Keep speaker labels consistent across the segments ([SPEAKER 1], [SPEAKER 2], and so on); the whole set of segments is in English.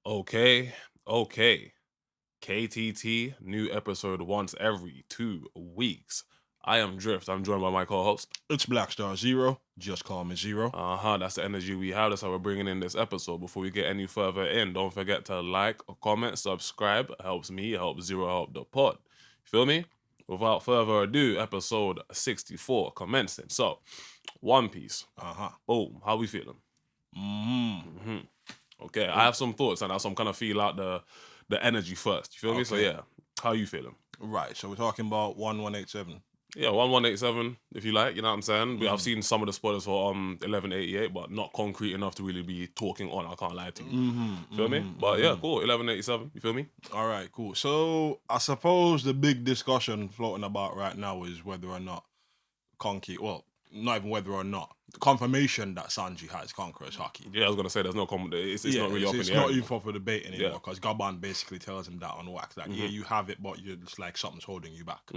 [SPEAKER 1] Okay, okay. KTT, new episode once every 2 weeks. I am Drift. I'm joined by my co-host.
[SPEAKER 2] It's BlackStarXero. Just call me Zero.
[SPEAKER 1] That's the energy we have. That's how we're bringing in this episode. Before we get any further in, don't forget to like, comment, subscribe. It helps me, it helps Zero, help the pod. You feel me? Without further ado, episode 64 commencing. So, One Piece. Boom. How we feeling? Okay, I have some thoughts and I have some kind of feel out the energy first. You feel me? So yeah, how you feeling?
[SPEAKER 2] Right, so we're talking about 1187.
[SPEAKER 1] Yeah, 1187, if you like, you know what I'm saying? I've seen some of the spoilers for 1188, but not concrete enough to really be talking on, I can't lie to you. Feel me? But yeah, cool, 1187, you feel me?
[SPEAKER 2] All right, cool. So I suppose the big discussion floating about right now is whether or not Conky, well, not even whether or not, the confirmation that Sanji has Conqueror's Haki.
[SPEAKER 1] Yeah, I was gonna say there's no it's not really up in the
[SPEAKER 2] It's
[SPEAKER 1] air
[SPEAKER 2] not even
[SPEAKER 1] anymore.
[SPEAKER 2] for debate anymore because Gaban basically tells him that on wax, like, yeah, you have it, but you're just like something's holding you back.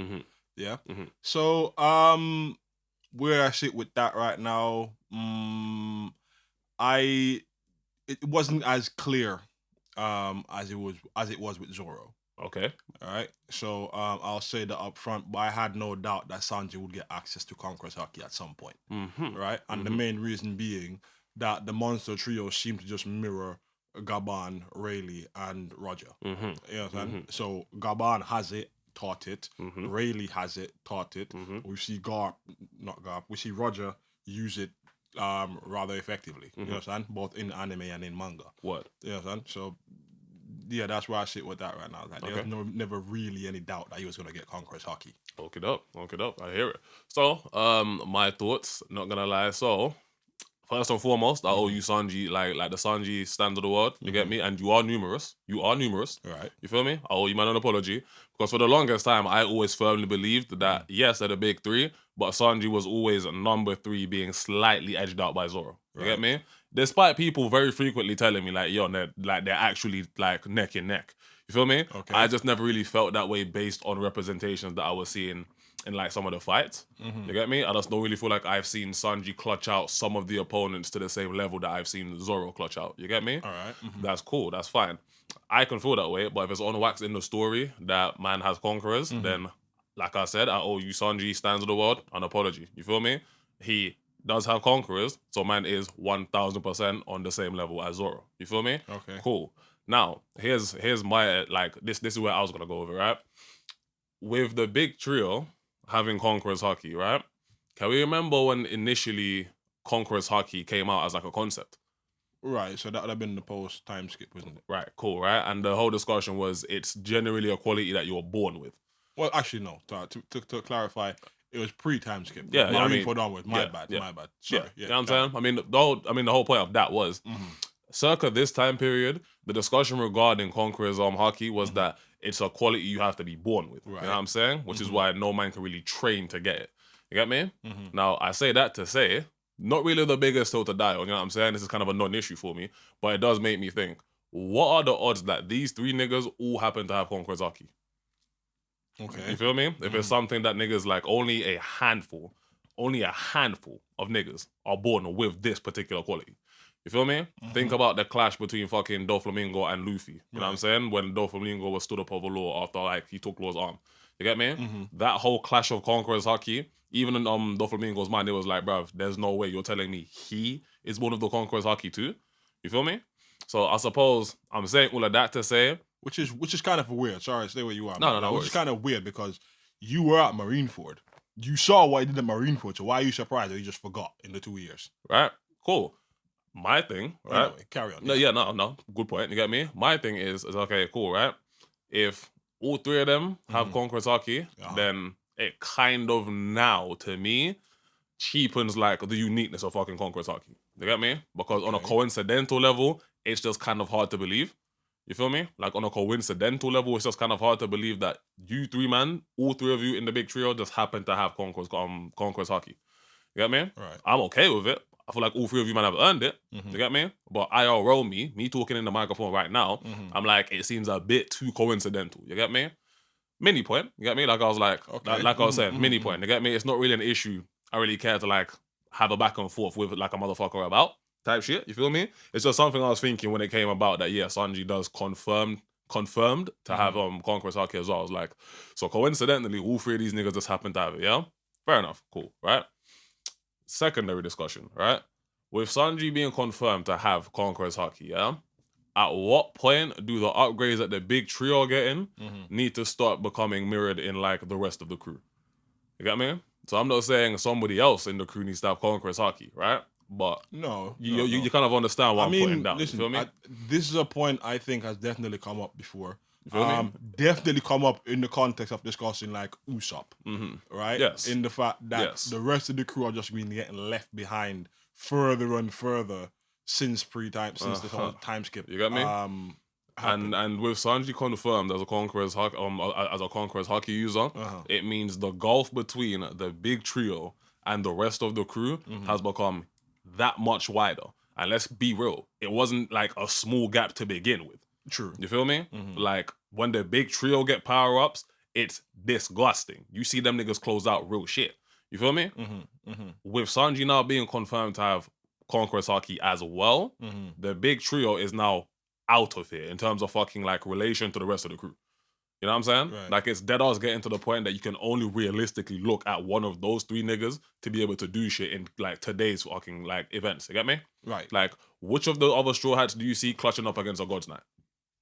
[SPEAKER 2] Yeah. So where I sit with that right now, it wasn't as clear as it was with Zoro.
[SPEAKER 1] Okay.
[SPEAKER 2] All right. So I'll say that up front, but I had no doubt that Sanji would get access to Conqueror's Haki at some point. Right? And the main reason being that the monster trio seemed to just mirror Gaban, Rayleigh, and Roger. You know what I'm saying? So Gaban has it, taught it. Rayleigh has it, taught it. We see we see Roger use it rather effectively. You know what I'm saying? Both in anime and in manga.
[SPEAKER 1] What?
[SPEAKER 2] You know what I'm saying? So yeah, that's where I sit with that right now. Like, there's never really any doubt that he was gonna get Conqueror's Haki.
[SPEAKER 1] Okie doke, I hear it. So, my thoughts, not gonna lie. So, first and foremost, I owe you Sanji, like the Sanji stand of the world, you get me? And you are numerous.
[SPEAKER 2] Right.
[SPEAKER 1] You feel me? I owe you man an apology. Because for the longest time, I always firmly believed that, yes, they're the big three, but Sanji was always number 3 being slightly edged out by Zoro. You get me? Despite people very frequently telling me, like, yo, they're actually, like, neck and neck. You feel me?
[SPEAKER 2] Okay.
[SPEAKER 1] I just never really felt that way based on representations that I was seeing in like some of the fights. You get me? I just don't really feel like I've seen Sanji clutch out some of the opponents to the same level that I've seen Zoro clutch out. You get me?
[SPEAKER 2] All right.
[SPEAKER 1] That's cool. That's fine. I can feel that way, but if it's on wax in the story that man has conquerors, then like I said, I owe you Sanji stands of the world an apology. You feel me? He does have conquerors, so man is 1000% on the same level as Zoro. You feel me?
[SPEAKER 2] Okay.
[SPEAKER 1] Cool. Now, here's my this is where I was gonna go with it, right? With the big trio having Conqueror's Haki, right? Can we remember when initially Conqueror's Haki came out as like a concept?
[SPEAKER 2] Right, so that would have been the post time skip, wasn't it?
[SPEAKER 1] Right, cool, right? And the whole discussion was it's generally a quality that you're born with.
[SPEAKER 2] Well, actually, no. To clarify, it was pre-time skip.
[SPEAKER 1] Yeah,
[SPEAKER 2] Marineford onwards. My bad. Sorry.
[SPEAKER 1] You know what I'm saying? I mean, the whole point of that was circa this time period, the discussion regarding Conqueror's Haki was that it's a quality you have to be born with.
[SPEAKER 2] Right.
[SPEAKER 1] You know what I'm saying? Which is why no man can really train to get it. You get me? Now, I say that to say, not really the biggest hill to die on, you know what I'm saying? This is kind of a non-issue for me, but it does make me think, what are the odds that these 3 niggas all happen to have Conqueror's Haki?
[SPEAKER 2] Okay.
[SPEAKER 1] You feel me? If it's something that niggas like only a handful of niggas are born with this particular quality. You feel me? Think about the clash between fucking Doflamingo and Luffy. You know what I'm saying? When Doflamingo was stood up over Law after like he took Law's arm. You get me? That whole clash of Conqueror's Haki, even in Doflamingo's mind, it was like, bruv, there's no way you're telling me he is one of the Conqueror's Haki too. You feel me? So I suppose I'm saying all of that to say,
[SPEAKER 2] which is kind of weird. Sorry, stay where you are.
[SPEAKER 1] No.
[SPEAKER 2] Which is kind of weird because you were at Marineford. You saw what he did at Marineford, so why are you surprised that you just forgot in the 2 years?
[SPEAKER 1] Right? Cool. My thing, right?
[SPEAKER 2] Anyway, carry on.
[SPEAKER 1] No. Good point. You get me? My thing is okay, cool, right? If all 3 of them have Conqueror's Haki, then it kind of now, to me, cheapens like the uniqueness of fucking Conqueror's Haki. You get me? Because on a coincidental level, it's just kind of hard to believe. You feel me? Like on a coincidental level, it's just kind of hard to believe that you 3 man, all 3 of you in the big trio just happen to have Conqueror's Haki. You get me?
[SPEAKER 2] Right.
[SPEAKER 1] I'm okay with it. I feel like all 3 of you man have earned it. You get me? But IRL me talking in the microphone right now, I'm like, it seems a bit too coincidental. You get me? Mini point. You get me? Like I was like, like I was saying, mini point. You get me? It's not really an issue I really care to like have a back and forth with like a motherfucker about. type shit. You feel me? It's just something I was thinking when it came about that, yeah, Sanji does confirmed to have Conqueror's Haki as well. I was like, so coincidentally, all three of these niggas just happen to have it, yeah? Fair enough, cool, right? Secondary discussion, right? With Sanji being confirmed to have Conqueror's Haki, yeah? At what point do the upgrades that the big trio are getting need to start becoming mirrored in like the rest of the crew? You get me? So I'm not saying somebody else in the crew needs to have Conqueror's Haki, right? But you kind of understand what I'm putting down.
[SPEAKER 2] Listen,
[SPEAKER 1] you feel me?
[SPEAKER 2] This is a point I think has definitely come up before.
[SPEAKER 1] You feel me?
[SPEAKER 2] Definitely come up in the context of discussing like Usopp, right?
[SPEAKER 1] Yes.
[SPEAKER 2] In the fact that the rest of the crew are just being getting left behind further and further since the whole time skip.
[SPEAKER 1] You get me? And with Sanji confirmed as a Conqueror's Haki user, it means the gulf between the big trio and the rest of the crew has become that much wider. And let's be real, it wasn't like a small gap to begin with.
[SPEAKER 2] True.
[SPEAKER 1] You feel me? Like when the big trio get power ups, it's disgusting. You see them niggas close out real shit. You feel me? With Sanji now being confirmed to have Conqueror's Haki as well, the big trio is now out of here in terms of fucking like relation to the rest of the crew. You know what I'm saying?
[SPEAKER 2] Right.
[SPEAKER 1] Like it's dead ass getting to the point that you can only realistically look at one of those three niggas to be able to do shit in like today's fucking like events. You get me?
[SPEAKER 2] Right.
[SPEAKER 1] Like which of the other Straw Hats do you see clutching up against a God's Knight?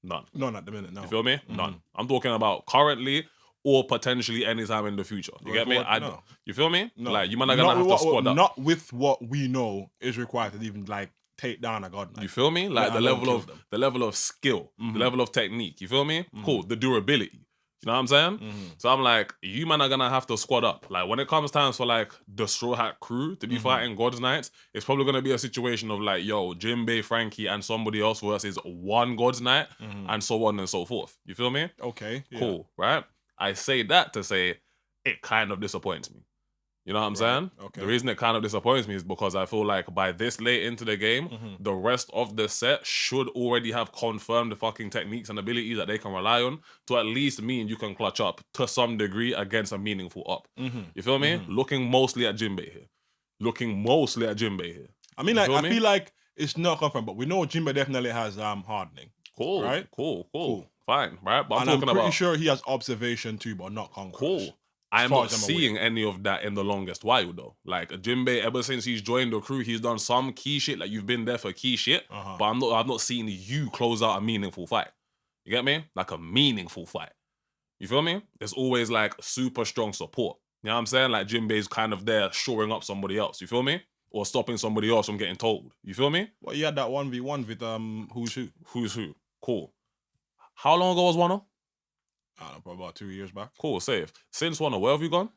[SPEAKER 1] None.
[SPEAKER 2] None at the minute, no.
[SPEAKER 1] You feel me? None. I'm talking about currently or potentially anytime in the future. You get me?
[SPEAKER 2] No.
[SPEAKER 1] You feel me?
[SPEAKER 2] No.
[SPEAKER 1] Like you might not gonna have to squad up.
[SPEAKER 2] Not with what we know is required to even like take down a God Knight.
[SPEAKER 1] You feel me? Like the level of skill, the level of technique. You feel me? Cool. The durability. You know what I'm saying? So I'm like, you man are gonna have to squad up. Like when it comes times for like the Straw Hat crew to be fighting God's Knights, it's probably gonna be a situation of like, yo, Jinbei, Frankie, and somebody else versus one God's Knight, and so on and so forth. You feel me?
[SPEAKER 2] Okay. Yeah.
[SPEAKER 1] Cool, right? I say that to say it kind of disappoints me. You know what I'm saying?
[SPEAKER 2] Okay.
[SPEAKER 1] The reason it kind of disappoints me is because I feel like by this late into the game, the rest of the set should already have confirmed the fucking techniques and abilities that they can rely on to at least mean you can clutch up to some degree against a meaningful up. You feel me? Looking mostly at Jinbei here.
[SPEAKER 2] I mean, like, I feel like it's not confirmed, but we know Jinbei definitely has hardening.
[SPEAKER 1] Cool,
[SPEAKER 2] right?
[SPEAKER 1] Cool. Fine, right? But
[SPEAKER 2] I'm pretty sure he has observation too, but not conquest.
[SPEAKER 1] Cool. I'm not seeing any of that in the longest while though. Like Jinbei, ever since he's joined the crew, he's done some key shit. Like you've been there for key shit, but I've not seen you close out a meaningful fight. You get me? Like a meaningful fight. You feel me? There's always like super strong support. You know what I'm saying? Like Jinbei's kind of there shoring up somebody else. You feel me? Or stopping somebody else from getting told. You feel me?
[SPEAKER 2] Well, you had that 1v1 with who's who.
[SPEAKER 1] Who's who? Cool. How long ago was Wano?
[SPEAKER 2] I don't know, probably about 2 years back.
[SPEAKER 1] Cool, safe. Since Wano, where have you gone?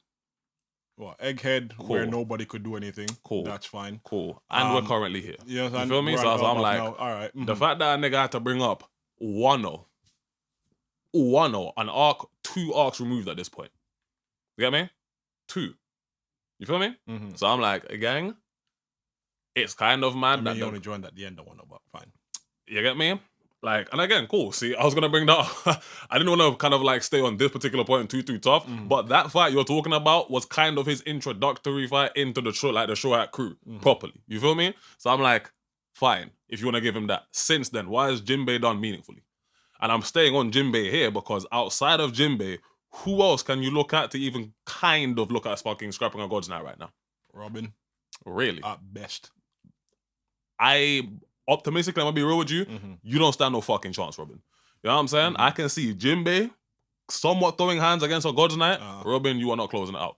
[SPEAKER 2] Well, Egghead, where nobody could do anything.
[SPEAKER 1] Cool.
[SPEAKER 2] That's fine.
[SPEAKER 1] Cool. And we're currently here.
[SPEAKER 2] Yes,
[SPEAKER 1] you feel me? So I'm like,
[SPEAKER 2] all right.
[SPEAKER 1] The fact that a nigga had to bring up Wano, an arc, 2 arcs removed at this point. You get me? 2. You feel me? So I'm like, gang, it's kind of mad that
[SPEAKER 2] you only joined at the end of Wano, but fine.
[SPEAKER 1] You get me? Like, and again, cool. See, I was gonna bring that up. I didn't want to kind of like stay on this particular point too tough. But that fight you're talking about was kind of his introductory fight into the Straw Hat crew properly. You feel me? So I'm like, fine, if you want to give him that. Since then, why is Jinbei done meaningfully? And I'm staying on Jinbei here because outside of Jinbei, who else can you look at to even kind of look at fucking scrapping a God's Knight right now?
[SPEAKER 2] Robin.
[SPEAKER 1] Really?
[SPEAKER 2] At best.
[SPEAKER 1] Optimistically, I'm gonna be real with you. You don't stand no fucking chance, Robin. You know what I'm saying? I can see Jinbei somewhat throwing hands against a God's Knight. Robin, you are not closing it out.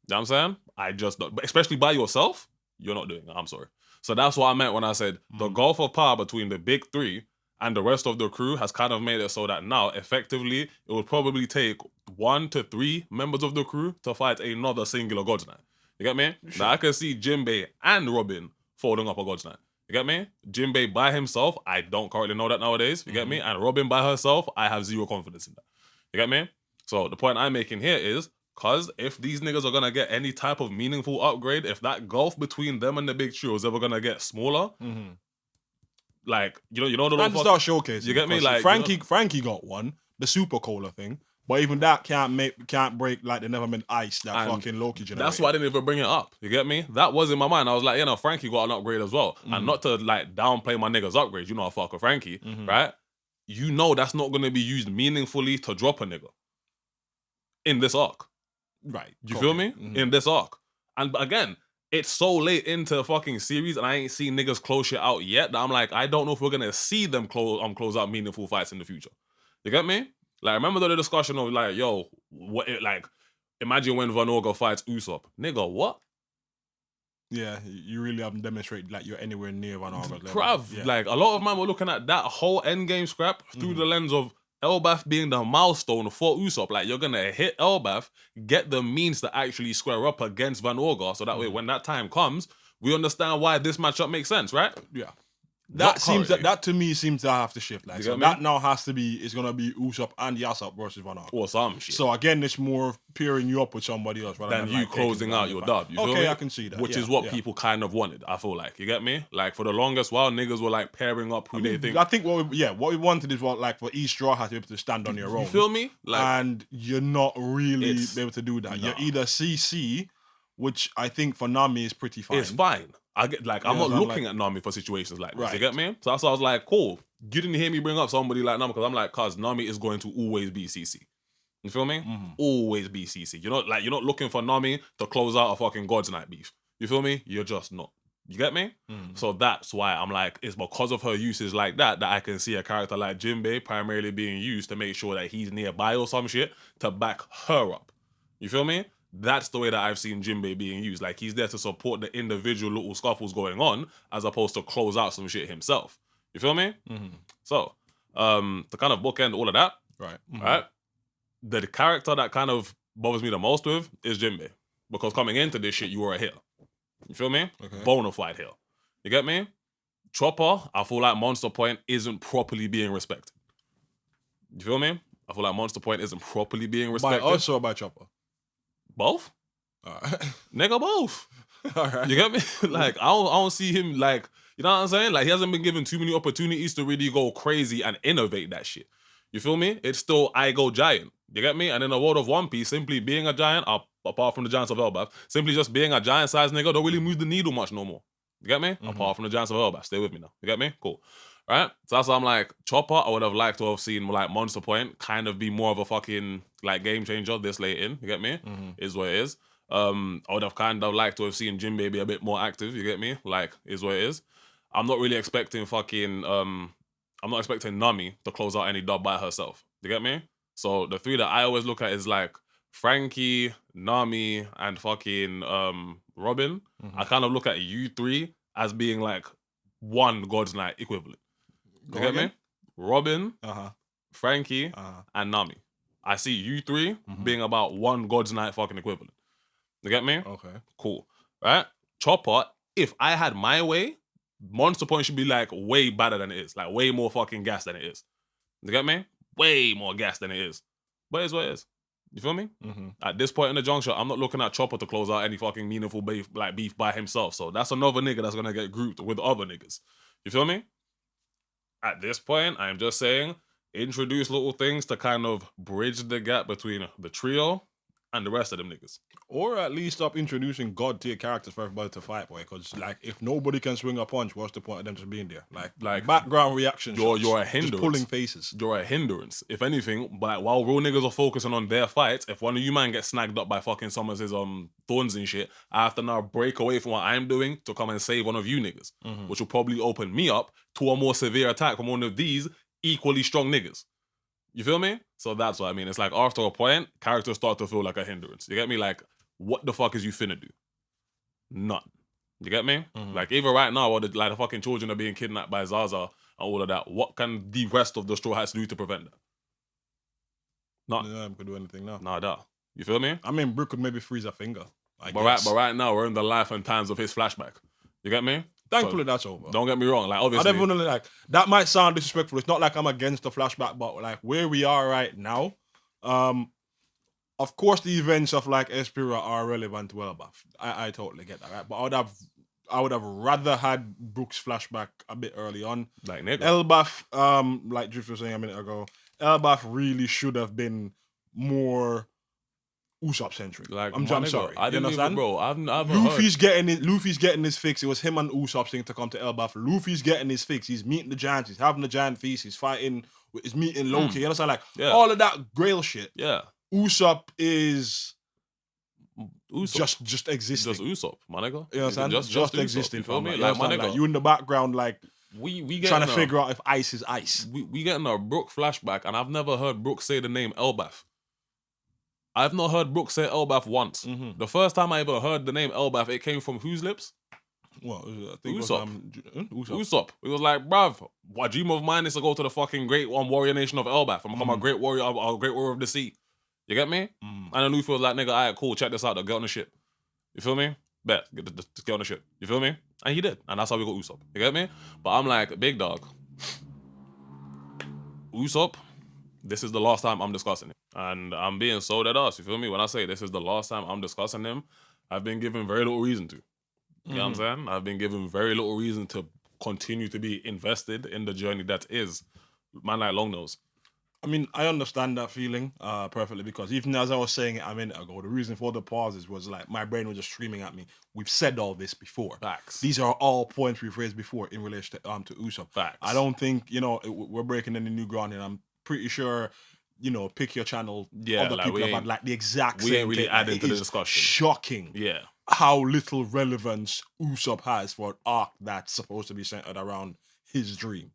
[SPEAKER 1] You know what I'm saying? I just don't. But especially by yourself, you're not doing it. I'm sorry. So that's what I meant when I said the gulf of power between the big 3 and the rest of the crew has kind of made it so that now, effectively, it would probably take 1 to 3 members of the crew to fight another singular God's Knight. You get me? Sure. Now I can see Jinbei and Robin folding up a God's Knight. You get me? Jinbei by himself, I don't currently know that nowadays. You get me? And Robin by herself, I have zero confidence in that. You get me? So the point I'm making here is, cause if these niggas are gonna get any type of meaningful upgrade, if that gulf between them and the big trio is ever gonna get smaller, like you know the
[SPEAKER 2] and start showcasing.
[SPEAKER 1] You get me? Like
[SPEAKER 2] Frankie got one, the Super Cola thing. But even that can't break like the never meant ice that
[SPEAKER 1] And
[SPEAKER 2] fucking Loki generated.
[SPEAKER 1] That's why I didn't even bring it up. You get me? That was in my mind. I was like, Frankie got an upgrade as well. And not to like downplay my nigga's upgrade. You know I fuck with Frankie, right? You know that's not gonna be used meaningfully to drop a nigga in this arc.
[SPEAKER 2] Right.
[SPEAKER 1] You feel me? In this arc. And again, it's so late into the fucking series and I ain't seen niggas close shit out yet that I'm like, I don't know if we're gonna see them close out meaningful fights in the future. You get me? Like, remember the discussion of like, yo, what like, imagine when Van Orga fights Usopp. Nigga, what?
[SPEAKER 2] Yeah, you really haven't demonstrated like you're anywhere near Van Orga's level.
[SPEAKER 1] Bruv, like, a lot of man were looking at that whole endgame scrap through the lens of Elbaf being the milestone for Usopp. Like, you're gonna hit Elbaf, get the means to actually square up against Van Orga, so that way when that time comes, we understand why this matchup makes sense, right?
[SPEAKER 2] Yeah. That to me seems to have to shift. Like, so that now has to be, it's gonna be Usopp and Yasop versus Van Orga.
[SPEAKER 1] Or some shit.
[SPEAKER 2] So again, it's more pairing you up with somebody else rather
[SPEAKER 1] than
[SPEAKER 2] than
[SPEAKER 1] you
[SPEAKER 2] like
[SPEAKER 1] closing out your dub. You feel me?
[SPEAKER 2] I can see that.
[SPEAKER 1] Which is what people kind of wanted, I feel like. You get me? Like, for the longest while, niggas were like pairing up who they think.
[SPEAKER 2] I think what we wanted is what, like, for each straw hat to be able to stand on your own.
[SPEAKER 1] You feel me? Like,
[SPEAKER 2] and you're not really able to do that. Nah. You're either CC, which I think for Nami is pretty fine.
[SPEAKER 1] It's fine. I get like, I'm not looking at Nami for situations like this. You get me? So that's why I was like, cool. You didn't hear me bring up somebody like Nami because I'm like, cause Nami is going to always be CC. You feel me? Always be CC. You're not looking for Nami to close out a fucking God's Night beef. You feel me? You're just not. You get me? So that's why I'm like, it's because of her usage like that I can see a character like Jinbei primarily being used to make sure that he's nearby or some shit to back her up. You feel me? That's the way that I've seen Jinbei being used. Like, he's there to support the individual little scuffles going on as opposed to close out some shit himself. You feel me? So, to kind of bookend all of that, right? The character that kind of bothers me the most with is Jinbei. Because coming into this shit, you were a heel. You feel me? Bona fide heel. You get me? Chopper, I feel like Monster Point isn't properly being respected. You feel me? I feel like Monster Point isn't properly being respected.
[SPEAKER 2] Also by Chopper.
[SPEAKER 1] Both? Nigga, both.
[SPEAKER 2] Alright.
[SPEAKER 1] You get me? Like, I don't see him, like, you know what I'm saying? Like, he hasn't been given too many opportunities to really go crazy and innovate that shit. You feel me? It's still I go giant. You get me? And in the world of One Piece, simply being a giant, apart from the giants of Elbaf, simply just being a giant sized nigga don't really move the needle much no more. You get me? Apart from the giants of Elbaf. Stay with me now. You get me? Cool. Right? So that's why I'm like, Chopper, I would have liked to have seen like Monster Point kind of be more of a fucking like game changer this late in. You get me? Is what it is. I would have kind of liked to have seen Jinbei be a bit more active. You get me? Like, is what it is. I'm not really expecting I'm not expecting Nami to close out any dub by herself. You get me? So the three that I always look at is like Frankie, Nami, and fucking Robin. I kind of look at you three as being like one God's Night equivalent. You get me? Robin, Frankie, and Nami. I see you three being about one God's Night fucking equivalent. You get me?
[SPEAKER 2] Okay.
[SPEAKER 1] Cool. Right? Chopper, if I had my way, Monster Point should be like way better than it is. Like way more fucking gas than it is. You get me? Way more gas than it is. But it's what it is. You feel me? At this point in the juncture, I'm not looking at Chopper to close out any fucking meaningful beef by himself. So that's another nigga that's gonna get grouped with other niggas. You feel me? At this point, I'm just saying, introduce little things to kind of bridge the gap between the trio and the rest of them niggas.
[SPEAKER 2] Or at least stop introducing God tier characters for everybody to fight, boy. Because like, if nobody can swing a punch, what's the point of them just being there? Like background reaction.
[SPEAKER 1] You're a hindrance.
[SPEAKER 2] Just pulling faces.
[SPEAKER 1] You're a hindrance. If anything, but while real niggas are focusing on their fights, if one of you man gets snagged up by fucking some of his thorns and shit, I have to now break away from what I'm doing to come and save one of you niggas, which will probably open me up to a more severe attack from one of these equally strong niggas. You feel me? So that's what I mean. It's like after a point, characters start to feel like a hindrance. You get me? Like, what the fuck is you finna do? None. You get me? Like, even right now, while the fucking children are being kidnapped by Zaza and all of that, what can the rest of the Straw Hats do to prevent that? Nothing.
[SPEAKER 2] Yeah, we could do anything now.
[SPEAKER 1] Nada. You feel me?
[SPEAKER 2] I mean, Brook could maybe freeze a finger.
[SPEAKER 1] But right now, we're in the life and times of his flashback. You get me?
[SPEAKER 2] Thankfully, that's over.
[SPEAKER 1] Don't get me wrong. Like, obviously,
[SPEAKER 2] I definitely like that. Might sound disrespectful. It's not like I'm against the flashback, but like where we are right now, of course, the events of like Espira are relevant to Elbaf. I totally get that, right? But I would have rather had Brook's flashback a bit early on.
[SPEAKER 1] Like nigga.
[SPEAKER 2] Elbaf, like Drift was saying a minute ago, Elbaf really should have been more Usopp centric.
[SPEAKER 1] Like,
[SPEAKER 2] I'm
[SPEAKER 1] my nigga,
[SPEAKER 2] sorry.
[SPEAKER 1] I
[SPEAKER 2] You
[SPEAKER 1] didn't
[SPEAKER 2] understand?
[SPEAKER 1] even, bro. I've
[SPEAKER 2] Luffy's getting his fix. It was him and Usopp saying to come to Elbaf. Luffy's getting his fix. He's meeting the giants. He's having the giant feast. He's fighting. He's meeting Loki. You understand? Like all of that Grail shit.
[SPEAKER 1] Yeah.
[SPEAKER 2] Usopp is
[SPEAKER 1] Usopp.
[SPEAKER 2] just existing.
[SPEAKER 1] Just Usopp, my nigga.
[SPEAKER 2] You understand?
[SPEAKER 1] Just
[SPEAKER 2] Just
[SPEAKER 1] Usopp,
[SPEAKER 2] existing.
[SPEAKER 1] you feel me?
[SPEAKER 2] You
[SPEAKER 1] Like, my
[SPEAKER 2] understand?
[SPEAKER 1] nigga.
[SPEAKER 2] Like, you in the background, like
[SPEAKER 1] we
[SPEAKER 2] trying to figure out if ice is ice.
[SPEAKER 1] We getting a Brook flashback, and I've never heard Brook say the name Elbaf. I've not heard Brook say Elbaf once.
[SPEAKER 2] Mm-hmm.
[SPEAKER 1] The first time I ever heard the name Elbaf, it came from whose lips?
[SPEAKER 2] Well, I think
[SPEAKER 1] Usopp.
[SPEAKER 2] Usopp.
[SPEAKER 1] Usopp. It was like, bruv, a dream of mine is to go to the fucking great warrior nation of Elbaf and become a great warrior of the sea. You get me? And then Luffy was like, nigga, alright, cool, check this out, get on the ship. You feel me? Bet, get on the ship. You feel me? And he did. And that's how we got Usopp. You get me? But I'm like, big dog, Usopp, this is the last time I'm discussing it. And I'm being so dead ass, you feel me? When I say this is the last time I'm discussing him, I've been given very little reason to. You know what I'm saying? I've been given very little reason to continue to be invested in the journey that is man like Longnose.
[SPEAKER 2] I mean, I understand that feeling perfectly, because even as I was saying it a minute ago, the reason for the pauses was like my brain was just screaming at me. We've said all this before.
[SPEAKER 1] Facts.
[SPEAKER 2] These are all points we've raised before in relation to Usopp.
[SPEAKER 1] Facts.
[SPEAKER 2] I don't think, we're breaking any new ground, and I'm pretty sure, pick your channel.
[SPEAKER 1] Yeah,
[SPEAKER 2] other
[SPEAKER 1] like,
[SPEAKER 2] people have had like the exact same
[SPEAKER 1] we ain't really
[SPEAKER 2] thing.
[SPEAKER 1] adding to the
[SPEAKER 2] It is
[SPEAKER 1] discussion.
[SPEAKER 2] Shocking.
[SPEAKER 1] Yeah.
[SPEAKER 2] How little relevance Usopp has for an arc that's supposed to be centered around his dream.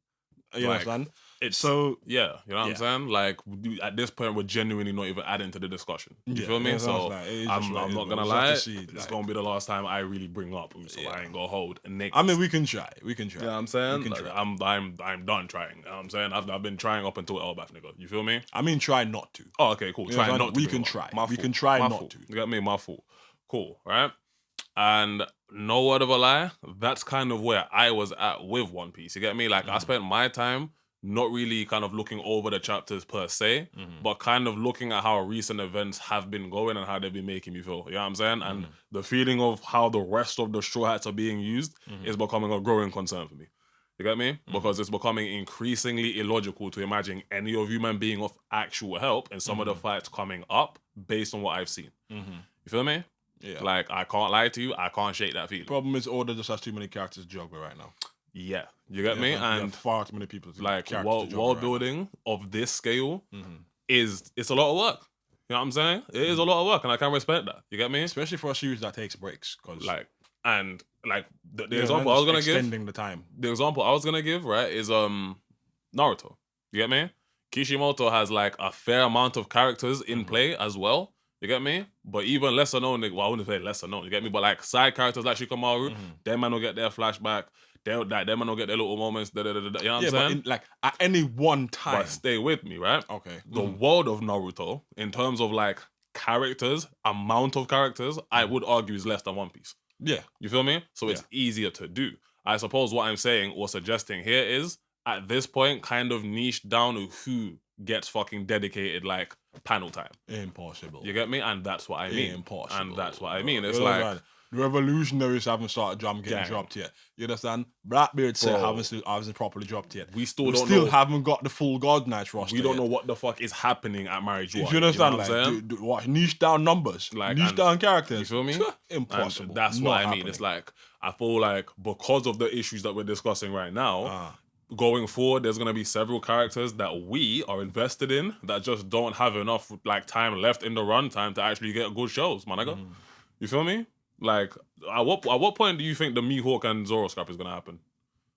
[SPEAKER 2] You
[SPEAKER 1] Like,
[SPEAKER 2] understand?
[SPEAKER 1] It's
[SPEAKER 2] So
[SPEAKER 1] yeah, you know what I'm saying? Like, at this point, we're genuinely not even adding to the discussion. You feel me?
[SPEAKER 2] it
[SPEAKER 1] So
[SPEAKER 2] sounds like it is
[SPEAKER 1] I'm
[SPEAKER 2] just what it
[SPEAKER 1] not
[SPEAKER 2] is,
[SPEAKER 1] gonna
[SPEAKER 2] but we'll
[SPEAKER 1] lie.
[SPEAKER 2] have to see,
[SPEAKER 1] It's
[SPEAKER 2] like-
[SPEAKER 1] gonna be the last time I really bring up Usopp. I ain't gonna hold Nick.
[SPEAKER 2] I mean, we can try. We can try.
[SPEAKER 1] You know what I'm saying?
[SPEAKER 2] We can
[SPEAKER 1] Like,
[SPEAKER 2] try.
[SPEAKER 1] I'm done trying. You know what I'm saying? I've been trying up until Elbaf, nigga. You feel me?
[SPEAKER 2] I mean, try not to.
[SPEAKER 1] Oh, okay, cool.
[SPEAKER 2] You
[SPEAKER 1] Try
[SPEAKER 2] know,
[SPEAKER 1] not to.
[SPEAKER 2] we
[SPEAKER 1] bring
[SPEAKER 2] can
[SPEAKER 1] up.
[SPEAKER 2] try.
[SPEAKER 1] My
[SPEAKER 2] We
[SPEAKER 1] fault.
[SPEAKER 2] can try
[SPEAKER 1] My
[SPEAKER 2] not
[SPEAKER 1] fault.
[SPEAKER 2] to.
[SPEAKER 1] You got me? My fault. Cool, right? And no word of a lie, that's kind of where I was at with One Piece. You get me? Like, I spent my time not really kind of looking over the chapters per se, but kind of looking at how recent events have been going and how they've been making me feel. You know what I'm saying? And the feeling of how the rest of the Straw Hats are being used is becoming a growing concern for me. You get me? Because it's becoming increasingly illogical to imagine any of you men being of actual help in some of the fights coming up based on what I've seen. You feel me?
[SPEAKER 2] Yeah.
[SPEAKER 1] Like, I can't lie to you, I can't shake that feeling.
[SPEAKER 2] Problem is, Oda just has too many characters to juggle right now.
[SPEAKER 1] Yeah. You get me?
[SPEAKER 2] You have
[SPEAKER 1] And
[SPEAKER 2] far too many people.
[SPEAKER 1] like,
[SPEAKER 2] world
[SPEAKER 1] world building of this scale it's a lot of work. You know what I'm saying? It is a lot of work, and I can respect that. You get me?
[SPEAKER 2] especially for a series that takes breaks. Because
[SPEAKER 1] The example I was gonna give,
[SPEAKER 2] extending the time.
[SPEAKER 1] right, is Naruto. You get me? Kishimoto has like a fair amount of characters in play as well. You get me? But even lesser known, well, I wouldn't say lesser known. You get me? But like side characters like Shikamaru, them man will get their flashback. Them man will get their little moments. You know what I'm saying?
[SPEAKER 2] But at any one time.
[SPEAKER 1] But stay with me, right?
[SPEAKER 2] Okay.
[SPEAKER 1] The world of Naruto, in terms of like characters, amount of characters, I would argue is less than One Piece.
[SPEAKER 2] Yeah.
[SPEAKER 1] You feel me? So it's easier to do. I suppose what I'm saying or suggesting here is, at this point, kind of niche down to who gets fucking dedicated like panel time.
[SPEAKER 2] Impossible.
[SPEAKER 1] You get me? And that's what I mean.
[SPEAKER 2] Impossible.
[SPEAKER 1] And that's what I mean. It's
[SPEAKER 2] You know
[SPEAKER 1] like,
[SPEAKER 2] what I'm saying? The revolutionaries haven't started getting
[SPEAKER 1] Gang.
[SPEAKER 2] dropped yet. You understand? Blackbeard said
[SPEAKER 1] Bro.
[SPEAKER 2] haven't properly dropped yet.
[SPEAKER 1] we still don't know.
[SPEAKER 2] haven't got the full God Knights roster.
[SPEAKER 1] We don't
[SPEAKER 2] yet.
[SPEAKER 1] know what the fuck is happening at Marriage
[SPEAKER 2] If
[SPEAKER 1] One.
[SPEAKER 2] you understand,
[SPEAKER 1] know what I'm saying?
[SPEAKER 2] what niche down numbers,
[SPEAKER 1] Like,
[SPEAKER 2] niche
[SPEAKER 1] and-
[SPEAKER 2] down characters.
[SPEAKER 1] You feel me?
[SPEAKER 2] Impossible.
[SPEAKER 1] And that's
[SPEAKER 2] Not
[SPEAKER 1] what I mean.
[SPEAKER 2] happening.
[SPEAKER 1] It's like, I feel like because of the issues that we're discussing right now,
[SPEAKER 2] Ah.
[SPEAKER 1] going forward, there's gonna be several characters that we are invested in that just don't have enough like time left in the runtime to actually get good shows, my nigga. You feel me? Like, at what point do you think the Mihawk and Zoro scrap is gonna happen?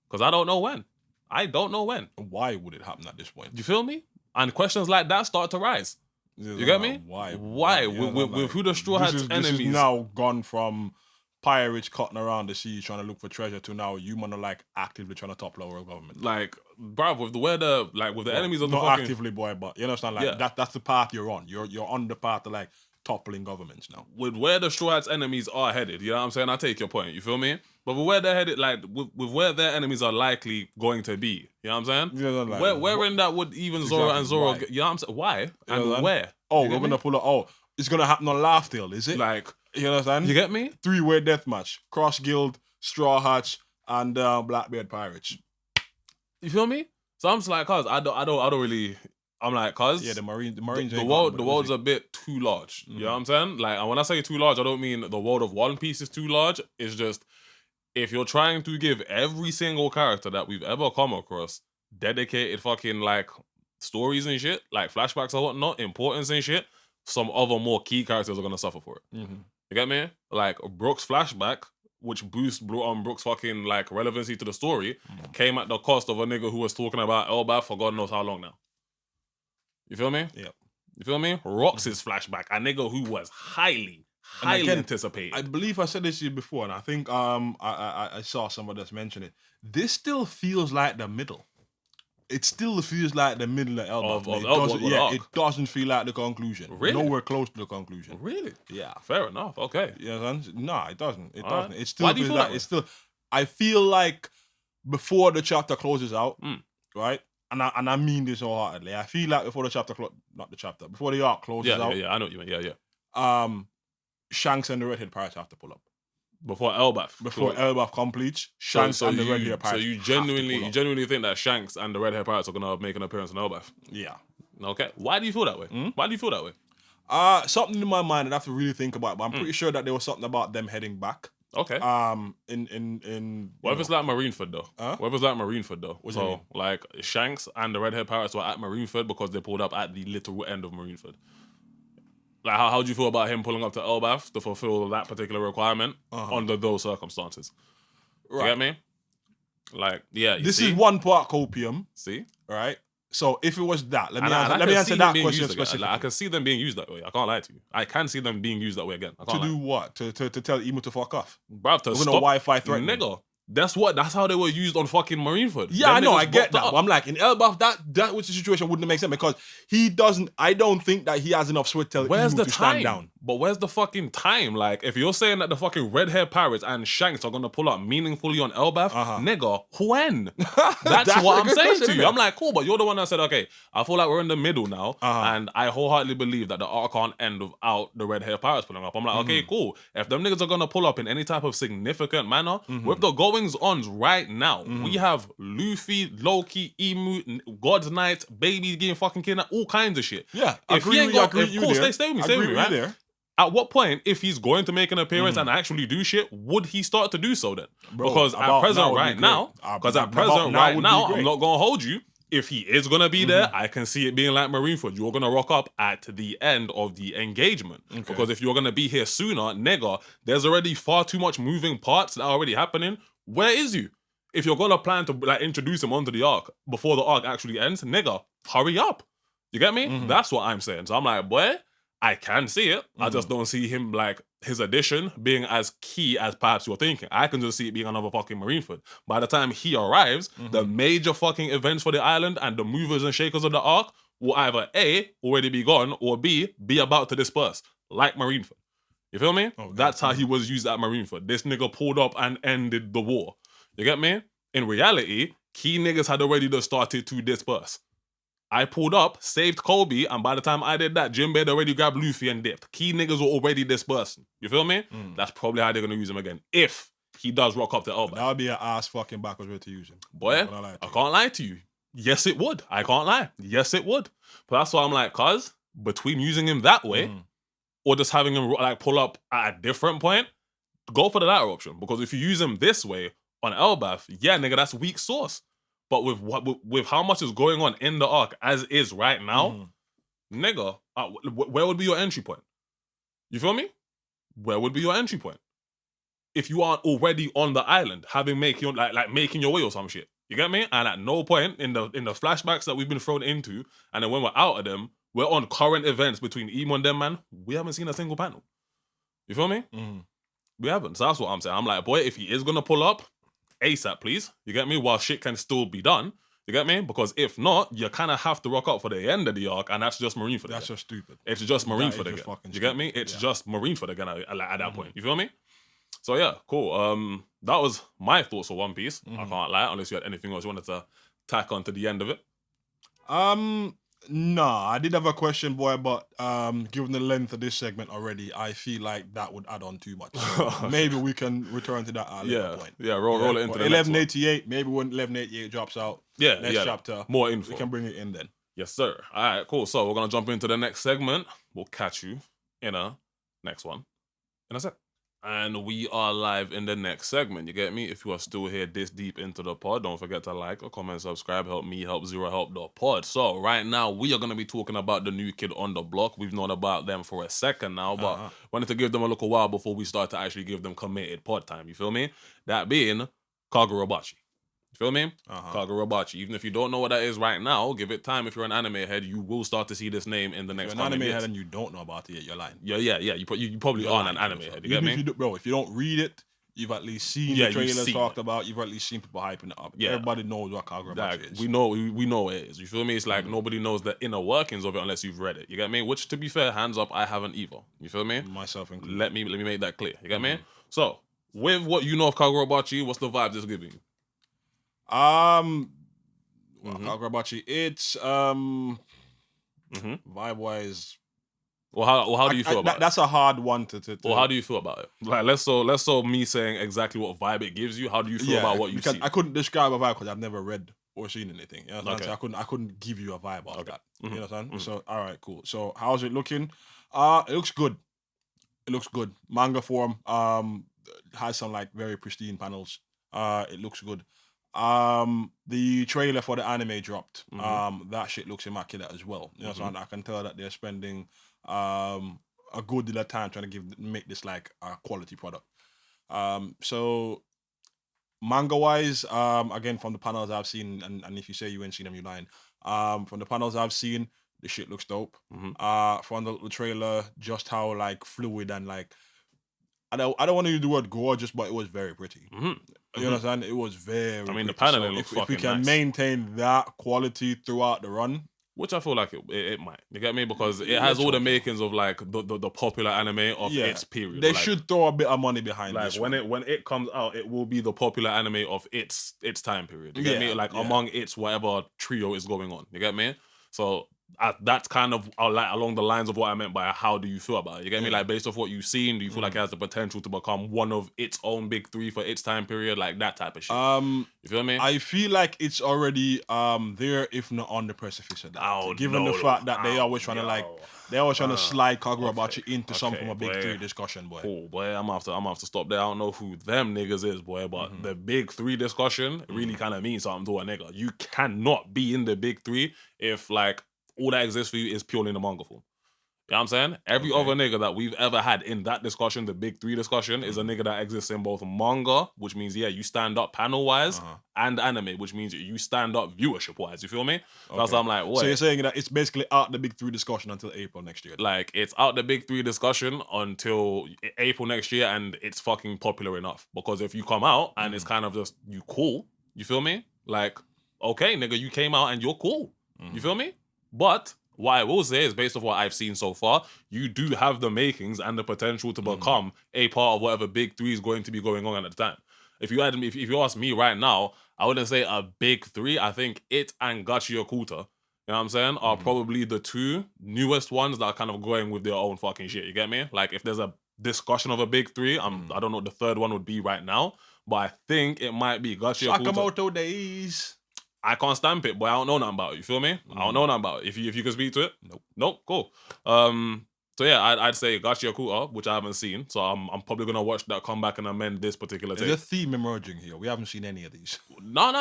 [SPEAKER 1] Because I don't know when. I don't know when.
[SPEAKER 2] Why would it happen at this point?
[SPEAKER 1] You feel me? And questions like that start to rise. You get me?
[SPEAKER 2] Why?
[SPEAKER 1] Why?
[SPEAKER 2] You know,
[SPEAKER 1] With
[SPEAKER 2] like,
[SPEAKER 1] who the Straw
[SPEAKER 2] this
[SPEAKER 1] Hats
[SPEAKER 2] is
[SPEAKER 1] enemies?
[SPEAKER 2] now gone from pirates cutting around the sea trying to look for treasure to now you man are like actively trying to topple our government.
[SPEAKER 1] Like, bruv, with the enemies of the
[SPEAKER 2] Not
[SPEAKER 1] fucking...
[SPEAKER 2] actively, boy, but you understand, like
[SPEAKER 1] Yeah.
[SPEAKER 2] that's the path you're on. You're on the path to like toppling governments now.
[SPEAKER 1] With where the Straw Hats enemies are headed, you know what I'm saying? I take your point, you feel me? But with where they're headed, like, with where their enemies are likely going to be, you know what I'm saying?
[SPEAKER 2] Yeah, like,
[SPEAKER 1] where in that would even Zoro and
[SPEAKER 2] Exactly,
[SPEAKER 1] Zoro
[SPEAKER 2] why?
[SPEAKER 1] get, you know what I'm saying? Why?
[SPEAKER 2] know
[SPEAKER 1] And
[SPEAKER 2] what I'm
[SPEAKER 1] where?
[SPEAKER 2] Oh,
[SPEAKER 1] You
[SPEAKER 2] we're
[SPEAKER 1] get me?
[SPEAKER 2] gonna pull up. Oh, it's gonna happen on Laughdale, is it?
[SPEAKER 1] Like,
[SPEAKER 2] you understand?
[SPEAKER 1] you get me?
[SPEAKER 2] 3-way death match: Cross Guild, Straw Hats, and Blackbeard Pirates.
[SPEAKER 1] You feel me? So I'm just like, cause I don't I'm like, cause
[SPEAKER 2] the Marines.
[SPEAKER 1] the world's a bit too large. You know what I'm saying? Like, and when I say too large, I don't mean the world of One Piece is too large. It's just if you're trying to give every single character that we've ever come across dedicated fucking like stories and shit, like flashbacks or whatnot, importance and shit, some other more key characters are gonna suffer for it. You get me? Like Brooks' flashback, which boosts Brooks' fucking like relevancy to the story, came at the cost of a nigga who was talking about Elbaf for God knows how long now. You feel me?
[SPEAKER 2] Yep.
[SPEAKER 1] You feel me? Rox's flashback, a nigga who was highly anticipated.
[SPEAKER 2] I believe I said this to you before, and I think I saw somebody else mention it. This still feels like the middle. It still feels like the middle of Elbaf. It doesn't feel like the conclusion.
[SPEAKER 1] Really?
[SPEAKER 2] Nowhere close to the conclusion.
[SPEAKER 1] Really?
[SPEAKER 2] Yeah.
[SPEAKER 1] Fair enough. Okay.
[SPEAKER 2] Yeah, no, it doesn't. It doesn't.
[SPEAKER 1] Right.
[SPEAKER 2] It still
[SPEAKER 1] Why do you
[SPEAKER 2] feels
[SPEAKER 1] feel
[SPEAKER 2] like
[SPEAKER 1] that
[SPEAKER 2] it's still. I feel like before the chapter closes out, right? And I mean this wholeheartedly. I feel like before the arc closes out.
[SPEAKER 1] Yeah, I know what you mean. Yeah.
[SPEAKER 2] Shanks and the redhead pirates have to pull up.
[SPEAKER 1] Before Elbaf.
[SPEAKER 2] Before Elbaf completes, Shanks and the redhead pirates.
[SPEAKER 1] So you genuinely think that Shanks and the redhead pirates are gonna make an appearance in Elbaf?
[SPEAKER 2] Yeah.
[SPEAKER 1] Okay. Why do you feel that way? Why do you feel that way?
[SPEAKER 2] Something in my mind I'd have to really think about, but I'm pretty sure that there was something about them heading back.
[SPEAKER 1] Okay.
[SPEAKER 2] In
[SPEAKER 1] what if it's like Marineford though? What if it's like Marineford though?
[SPEAKER 2] What do you mean?
[SPEAKER 1] Like Shanks and the redhead pirates were at Marineford because they pulled up at the literal end of Marineford. Like how do you feel about him pulling up to Elbaf to fulfill that particular requirement under those circumstances? Right. You get me? Like, yeah.
[SPEAKER 2] This is one part copium.
[SPEAKER 1] See?
[SPEAKER 2] Right? So if it was that, let me answer that question specifically.
[SPEAKER 1] Like, I can see them being used that way. I can't lie to you. I can see them being used that way again.
[SPEAKER 2] To do what? To tell Emu to fuck off?
[SPEAKER 1] Bruv, to stop.
[SPEAKER 2] Wi-Fi threat.
[SPEAKER 1] Nigga. That's how they were used on fucking Marineford.
[SPEAKER 2] Yeah, I know, I get that. But I'm like, in Elbaf, that which situation wouldn't make sense because I don't think that he has enough sweat to tell Emu to stand down.
[SPEAKER 1] But where's the fucking time? Like, if you're saying that the fucking red hair pirates and Shanks are gonna pull up meaningfully on Elbaf, nigga, when? That's what I'm saying to you. I'm like, cool, but you're the one that said, okay, I feel like we're in the middle now, and I wholeheartedly believe that the arc can't end without the red hair pirates pulling up. I'm like, okay, cool. If them niggas are gonna pull up in any type of significant manner, with the goings-ons right now, we have Luffy, Loki, Emu, God's Knight, baby getting fucking kidnapped, all kinds of shit.
[SPEAKER 2] Yeah,
[SPEAKER 1] if he ain't got, of course, stay with me, right? There. At what point, if he's going to make an appearance and actually do shit, would he start to do so then? Bro, because at present right now, I'm not gonna hold you. If he is gonna be there, I can see it being like Marineford. You're gonna rock up at the end of the engagement. Okay. Because if you're gonna be here sooner, nigga, there's already far too much moving parts that are already happening. Where is you? If you're gonna plan to like introduce him onto the arc before the arc actually ends, nigga, hurry up. You get me? That's what I'm saying. So I'm like, boy, I can see it. I just don't see him like his addition being as key as perhaps you're thinking. I can just see it being another fucking Marineford. By the time he arrives, the major fucking events for the island and the movers and shakers of the arc will either A, already be gone, or B, be about to disperse, like Marineford. You feel me? Okay. That's how he was used at Marineford. This nigga pulled up and ended the war. You get me? In reality, key niggas had already just started to disperse. I pulled up, saved Kobe, and by the time I did that, Jinbei had already grabbed Luffy and dipped. Key niggas were already dispersing. You feel me? That's probably how they're gonna use him again. If he does rock up to Elbaf.
[SPEAKER 2] That would be an ass fucking backwards way to use him.
[SPEAKER 1] Boy, I can't lie to you. Yes, it would. I can't lie. Yes, it would. But that's why I'm like, cuz, between using him that way, or just having him like pull up at a different point, go for the latter option. Because if you use him this way on Elbaf, yeah, nigga, that's weak sauce. But with how much is going on in the arc as is right now, nigga, where would be your entry point? You feel me? Where would be your entry point? If you aren't already on the island, making your way or some shit. You get me? And at no point in the flashbacks that we've been thrown into, and then when we're out of them, we're on current events between Emo and them, man. We haven't seen a single panel. You feel me? We haven't. So that's what I'm saying. I'm like, boy, if he is gonna pull up, ASAP, please. You get me? While shit can still be done. You get me? Because if not, you kind of have to rock up for the end of the arc, and that's just Marineford.
[SPEAKER 2] That's just stupid.
[SPEAKER 1] It's just Marineford again. You get me? It's just Marineford again at that point. You feel me? So yeah, cool. That was my thoughts on One Piece. I can't lie, unless you had anything else you wanted to tack on to the end of it.
[SPEAKER 2] Nah, I did have a question, boy, but given the length of this segment already, I feel like that would add on too much. So maybe we can return to that at a later point.
[SPEAKER 1] Yeah, roll it into the
[SPEAKER 2] 1188. Maybe when 1188 drops out, next chapter,
[SPEAKER 1] more info.
[SPEAKER 2] We can bring it in then.
[SPEAKER 1] Yes, sir. All right, cool. So we're gonna jump into the next segment. We'll catch you in a next one in a sec. And we are live in the next segment. You get me? If you are still here this deep into the pod, don't forget to like or comment, subscribe. Help me, help Zero, help the pod. So right now we are gonna be talking about the new kid on the block. We've known about them for a second now, but wanted to give them a little while before we start to actually give them committed pod time. You feel me? That being Kagurabachi. You feel me? Kagurabachi. Even if you don't know what that is right now, give it time. If you're an anime head, you will start to see this name in the next.
[SPEAKER 2] If you're an anime head and you don't know about it yet, you're lying.
[SPEAKER 1] Yeah. You probably are an anime head. You get me?
[SPEAKER 2] If you don't read it, you've at least seen the trailers talked about. You've at least seen people hyping it up. Yeah. Everybody knows what Kagurabachi is.
[SPEAKER 1] We know what it is. You feel me? It's like nobody knows the inner workings of it unless you've read it. You get me? Which, to be fair, hands up, I haven't either. You feel me?
[SPEAKER 2] Myself included.
[SPEAKER 1] Let me make that clear. You get me? So, with what you know of Kagurabachi, what's the vibe it's giving you?
[SPEAKER 2] Kagurabachi, it's vibe wise.
[SPEAKER 1] Well, how do you feel about it?
[SPEAKER 2] That's a hard one to.
[SPEAKER 1] Well, how do you feel about it? Like, let's so me saying exactly what vibe it gives you. How do you feel about what you see?
[SPEAKER 2] I couldn't describe a vibe because I've never read or seen anything. You know what I'm saying? So I couldn't give you a vibe of that. You know what I'm saying? So all right, cool. So how's it looking? It looks good. It looks good. Manga form. Has some like very pristine panels. It looks good. The trailer for the anime dropped. That shit looks immaculate as well. You know, so I can tell that they're spending a good deal of time trying to make this like a quality product. So manga wise, again from the panels I've seen, and if you say you ain't seen them, you're lying. From the panels I've seen, the shit looks dope. From the trailer, just how like fluid and like I don't want to use the word gorgeous, but it was very pretty. You understand? It was very.
[SPEAKER 1] I mean, the paneling looks fucking nice.
[SPEAKER 2] If we can maintain that quality throughout the run,
[SPEAKER 1] which I feel like it might. You get me? Because it has all the makings of like the popular anime of its period.
[SPEAKER 2] They should throw a bit of money behind
[SPEAKER 1] like
[SPEAKER 2] this.
[SPEAKER 1] When it comes out, it will be the popular anime of its time period. You get me? Like among its whatever trio is going on. You get me? So that's kind of like along the lines of what I meant by how do you feel about it? You get me? Like based off what you've seen, do you feel like it has the potential to become one of its own big three for its time period? Like that type of shit. You feel me?
[SPEAKER 2] I feel like it's already there, if not on the precipice of that. Given the fact that they always trying to slide Kagurabachi into some from a big three discussion, boy.
[SPEAKER 1] Cool, boy. I'm gonna have to stop there. I don't know who them niggas is, boy, but the big three discussion really kind of means something to a nigga. You cannot be in the big three if like all that exists for you is purely in the manga form. You know what I'm saying? Every other nigga that we've ever had in that discussion, the big three discussion, is a nigga that exists in both manga, which means, you stand up panel-wise, and anime, which means you stand up viewership-wise. You feel me? That's why I'm like, what?
[SPEAKER 2] So you're saying that it's basically out the big three discussion until April next year?
[SPEAKER 1] Like, it's out the big three discussion until April next year, and it's fucking popular enough. Because if you come out, and it's kind of just, you cool, you feel me? Like, okay, nigga, you came out and you're cool. You feel me? But what I will say is, based off what I've seen so far, you do have the makings and the potential to become a part of whatever big three is going to be going on at the time. If you ask me right now, I wouldn't say a big three. I think it and Gachi Okuta, you know what I'm saying, are probably the two newest ones that are kind of going with their own fucking shit. You get me? Like if there's a discussion of a big three, I don't know what the third one would be right now, but I think it might be Gachi Okuta.
[SPEAKER 2] Sakamoto days.
[SPEAKER 1] I can't stamp it, but I don't know nothing about it. You feel me? I don't know nothing about it. If you can speak to it, nope, cool. So yeah, I'd say Gachi Okuta, which I haven't seen, so I'm probably gonna watch that, come back and amend this particular take.
[SPEAKER 2] There's a theme emerging here. We haven't seen any of these.
[SPEAKER 1] No.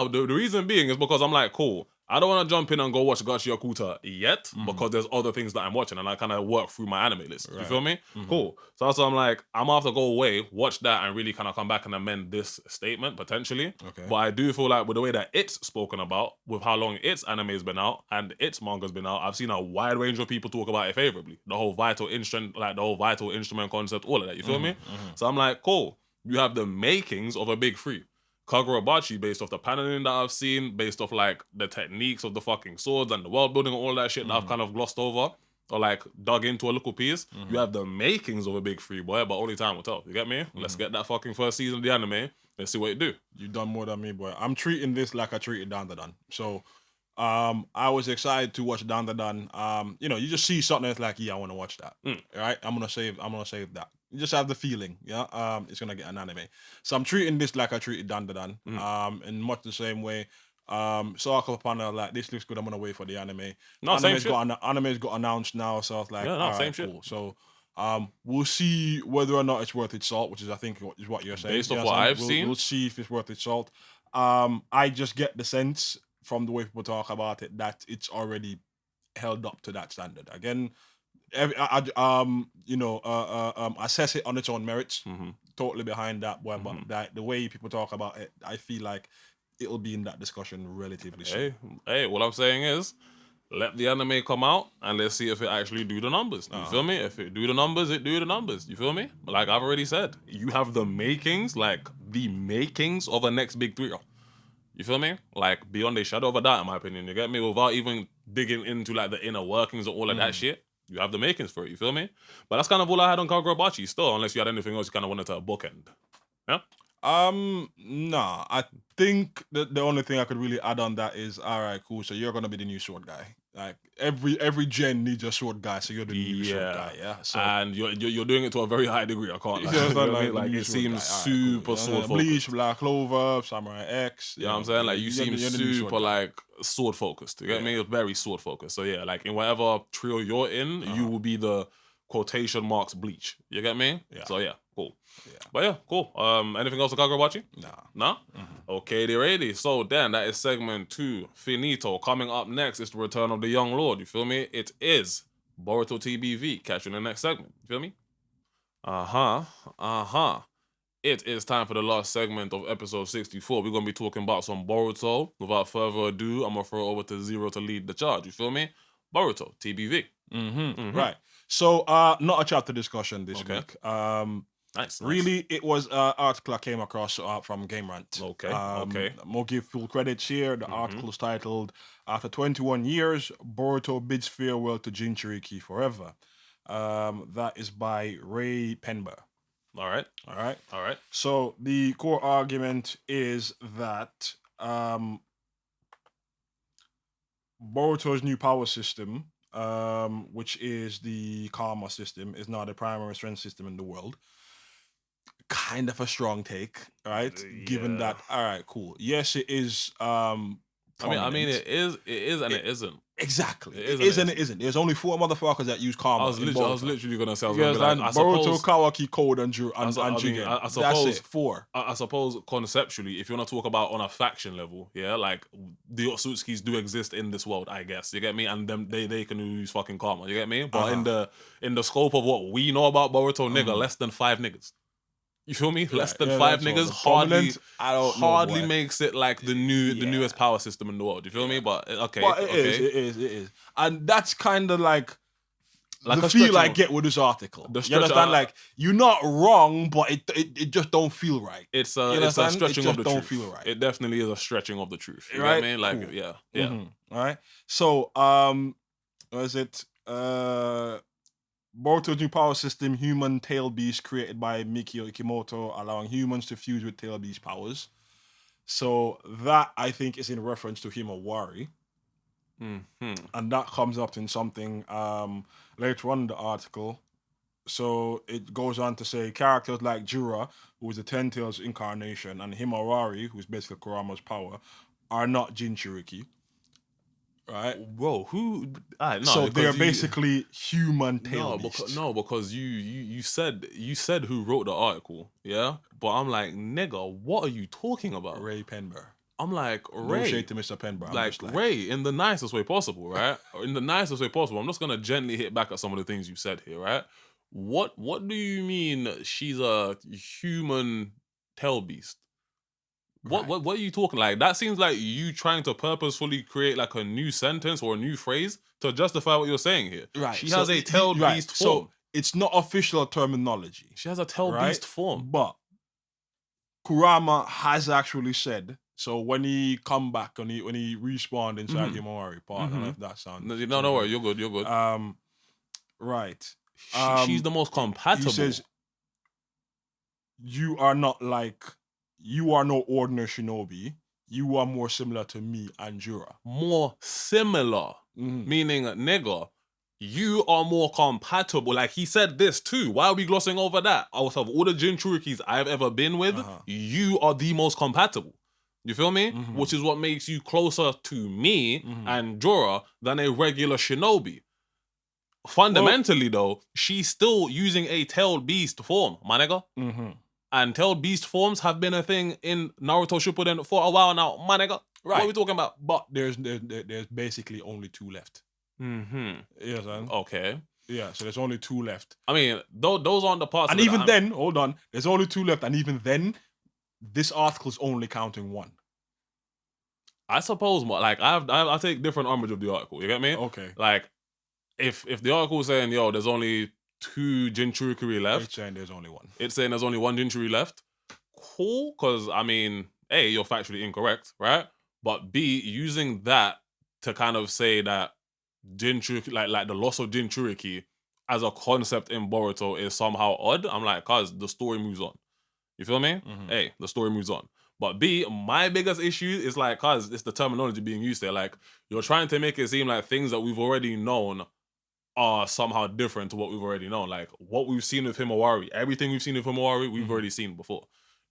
[SPEAKER 1] The reason being is because I'm like, cool, I don't want to jump in and go watch Gachi Okuta yet, because there's other things that I'm watching and I kind of work through my anime list. You feel me? Cool. So also I'm like, I'm gonna have to go away, watch that, and really kind of come back and amend this statement potentially. Okay. But I do feel like with the way that it's spoken about, with how long its anime's been out and its manga's been out, I've seen a wide range of people talk about it favorably. The whole vital instrument concept, all of that. You feel me? So I'm like, cool. You have the makings of a big three. Kagurabachi, based off the paneling that I've seen, based off like the techniques of the fucking swords and the world building and all that shit that I've kind of glossed over or like dug into a little piece. You have the makings of a big three, boy, but only time will tell. You get me? Let's get that fucking first season of the anime. Let's see what it do.
[SPEAKER 2] You've done more than me, boy. I'm treating this like I treated Dandadan. So I was excited to watch Dandadan. You just see something that's like, yeah, I want to watch that. Right? I'm gonna save that. You just have the feeling, it's gonna get an anime. So I'm treating this like I treated Dandadan. In much the same way. Saw a couple panel like this looks good. I'm gonna wait for the anime.
[SPEAKER 1] No, same
[SPEAKER 2] Anime's
[SPEAKER 1] shit.
[SPEAKER 2] anime's got announced now, so I was like,
[SPEAKER 1] Yeah, no,
[SPEAKER 2] all
[SPEAKER 1] same
[SPEAKER 2] right,
[SPEAKER 1] shit.
[SPEAKER 2] cool. So we'll see whether or not it's worth its salt, which is I think is what you're saying.
[SPEAKER 1] Based
[SPEAKER 2] You
[SPEAKER 1] off
[SPEAKER 2] know
[SPEAKER 1] what
[SPEAKER 2] I'm saying?
[SPEAKER 1] I've seen.
[SPEAKER 2] We'll see if it's worth its salt. I just get the sense from the way people talk about it that it's already held up to that standard. Again, assess it on its own merits. Totally behind that, but that the way people talk about it, I feel like it'll be in that discussion relatively soon.
[SPEAKER 1] Hey, what I'm saying is, let the anime come out and let's see if it actually do the numbers. You feel me? If it do the numbers, it do the numbers. You feel me? Like I've already said, you have the makings of a next big three. You feel me? Like beyond a shadow of a doubt, in my opinion. You get me? Without even digging into like the inner workings of all of that shit, you have the makings for it. You feel me? But that's kind of all I had on Kagurabachi still, unless you had anything else you kind of wanted to bookend. Yeah.
[SPEAKER 2] Nah. I think the only thing I could really add on that is, all right, cool. So you're gonna be the new sword guy. Like every gen needs a sword guy, so you're the new sword guy. Yeah. So
[SPEAKER 1] and you're doing it to a very high degree. I can't. Like,
[SPEAKER 2] you
[SPEAKER 1] you know
[SPEAKER 2] know
[SPEAKER 1] what I mean?
[SPEAKER 2] the
[SPEAKER 1] Like
[SPEAKER 2] new
[SPEAKER 1] it
[SPEAKER 2] sword
[SPEAKER 1] seems
[SPEAKER 2] guy. All right,
[SPEAKER 1] super
[SPEAKER 2] cool.
[SPEAKER 1] sword focused.
[SPEAKER 2] Bleach, Black Clover, Samurai X.
[SPEAKER 1] You know what I'm saying? Like you seem
[SPEAKER 2] you're the new sword
[SPEAKER 1] super
[SPEAKER 2] guy.
[SPEAKER 1] like sword focused. You get me? Very sword focused. So yeah, like in whatever trio you're in, you will be the quotation marks Bleach. You get me?
[SPEAKER 2] Yeah.
[SPEAKER 1] So yeah, cool.
[SPEAKER 2] Yeah.
[SPEAKER 1] But yeah, cool. Anything else to Kagurabachi?
[SPEAKER 2] Nah.
[SPEAKER 1] Okay, they ready. So then that is segment 2. Finito. Coming up next is the return of the young lord. You feel me? It is Boruto TBV. Catch you in the next segment. You feel me? It is time for the last segment of episode 64. We're gonna be talking about some Boruto. Without further ado, I'm gonna throw it over to Zero to lead the charge. You feel me? Boruto TBV.
[SPEAKER 2] Right. So not a chapter discussion this week.
[SPEAKER 1] Nice.
[SPEAKER 2] Really, it was an article I came across from Game Rant.
[SPEAKER 1] Okay.
[SPEAKER 2] I'm gonna give full credits here. The article is titled, After 21 Years, Boruto Bids Farewell to Jinchuriki Forever. That is by Ray Penber.
[SPEAKER 1] All right.
[SPEAKER 2] So the core argument is that Boruto's new power system, which is the karma system, is now the primary strength system in the world. Kind of a strong take, right? Given that, all right, cool. Yes, it is.
[SPEAKER 1] I mean, it is, and it isn't.
[SPEAKER 2] Exactly. It is and it isn't. There's only 4 motherfuckers that use karma.
[SPEAKER 1] I was literally gonna say,
[SPEAKER 2] Boruto, Kawaki, Code, and Jigen.
[SPEAKER 1] I suppose
[SPEAKER 2] That's it. 4.
[SPEAKER 1] I suppose conceptually, if you want to talk about on a faction level, yeah, like the Otsutskis do exist in this world, I guess. You get me? And them they can use fucking karma. You get me? But in the scope of what we know about Boruto, nigga, less than 5 niggas. You feel me? Less than 5 niggas hardly makes it like the newest power system in the world. You feel me? But okay,
[SPEAKER 2] it is, and that's kind of like the feel I get with this article. You understand? Like you're not wrong, but it just don't feel right.
[SPEAKER 1] It's a stretching of the truth.
[SPEAKER 2] Don't feel right.
[SPEAKER 1] It definitely is a stretching of the truth. You
[SPEAKER 2] right?
[SPEAKER 1] know what I mean? Like
[SPEAKER 2] cool.
[SPEAKER 1] yeah.
[SPEAKER 2] All right. So what is it? Boruto's new power system, human tail beast, created by Mikio Ikimoto, allowing humans to fuse with tail beast powers. So that, I think, is in reference to Himawari. And that comes up in something later on in the article. So it goes on to say characters like Jura, who is the Ten Tails incarnation, and Himawari, who's basically Kurama's power, are not Jinchuriki. Right.
[SPEAKER 1] Whoa, who?
[SPEAKER 2] So they're basically human tail beasts.
[SPEAKER 1] Because you said who wrote the article, yeah. But I'm like, nigga, what are you talking about?
[SPEAKER 2] Ray Penber.
[SPEAKER 1] I'm like, Ray.
[SPEAKER 2] No shade to Mr. Penber.
[SPEAKER 1] Like Ray, in the nicest way possible, right? In the nicest way possible. I'm just gonna gently hit back at some of the things you said here, right? What do you mean she's a human tail beast? What are you talking like? That seems like you trying to purposefully create like a new sentence or a new phrase to justify what you're saying here.
[SPEAKER 2] Right.
[SPEAKER 1] She has a tail beast form.
[SPEAKER 2] So it's not official terminology.
[SPEAKER 1] She has a tail beast form.
[SPEAKER 2] But Kurama has actually said, so when he come back and when he respawned inside Himawari part, I don't know if that sounds
[SPEAKER 1] no worry, you're good.
[SPEAKER 2] Right.
[SPEAKER 1] She's the most compatible.
[SPEAKER 2] He says you are not like you are no ordinary shinobi. You are more similar to me and Jura.
[SPEAKER 1] More similar. Meaning, nigga, you are more compatible. Like, he said this too. Why are we glossing over that? Out of all the Jinchurikis I've ever been with, you are the most compatible. You feel me? Which is what makes you closer to me and Jorah than a regular shinobi. Fundamentally, though, she's still using a tailed beast form, my nigga. And tailed beast forms have been a thing in Naruto Shippuden for a while now, my nigga.
[SPEAKER 2] Right.
[SPEAKER 1] What are we talking about?
[SPEAKER 2] But there's basically only 2 left. You know what I'm saying?
[SPEAKER 1] Okay.
[SPEAKER 2] Yeah, so there's only 2 left.
[SPEAKER 1] I mean, those aren't the parts.
[SPEAKER 2] And even then, hold on, there's only 2 left, and even then, this article's only counting 1.
[SPEAKER 1] I suppose more. Like I take different umbrage of the article. You get me?
[SPEAKER 2] Okay.
[SPEAKER 1] Like if the article is saying, yo, there's only 2 Jinchuriki left.
[SPEAKER 2] It's saying there's only 1.
[SPEAKER 1] It's saying there's only 1 Jinchuriki left. Cool, because I mean, A, you're factually incorrect, right? But B, using that to kind of say that Jinchuriki, like the loss of Jinchuriki as a concept in Boruto is somehow odd. I'm like, cause the story moves on. You feel me? A, the story moves on. But B, my biggest issue is like, cause it's the terminology being used there. Like, you're trying to make it seem like things that we've already known are somehow different to what we've already known. Like, what we've seen with Himawari, everything we've seen with Himawari, we've already seen before.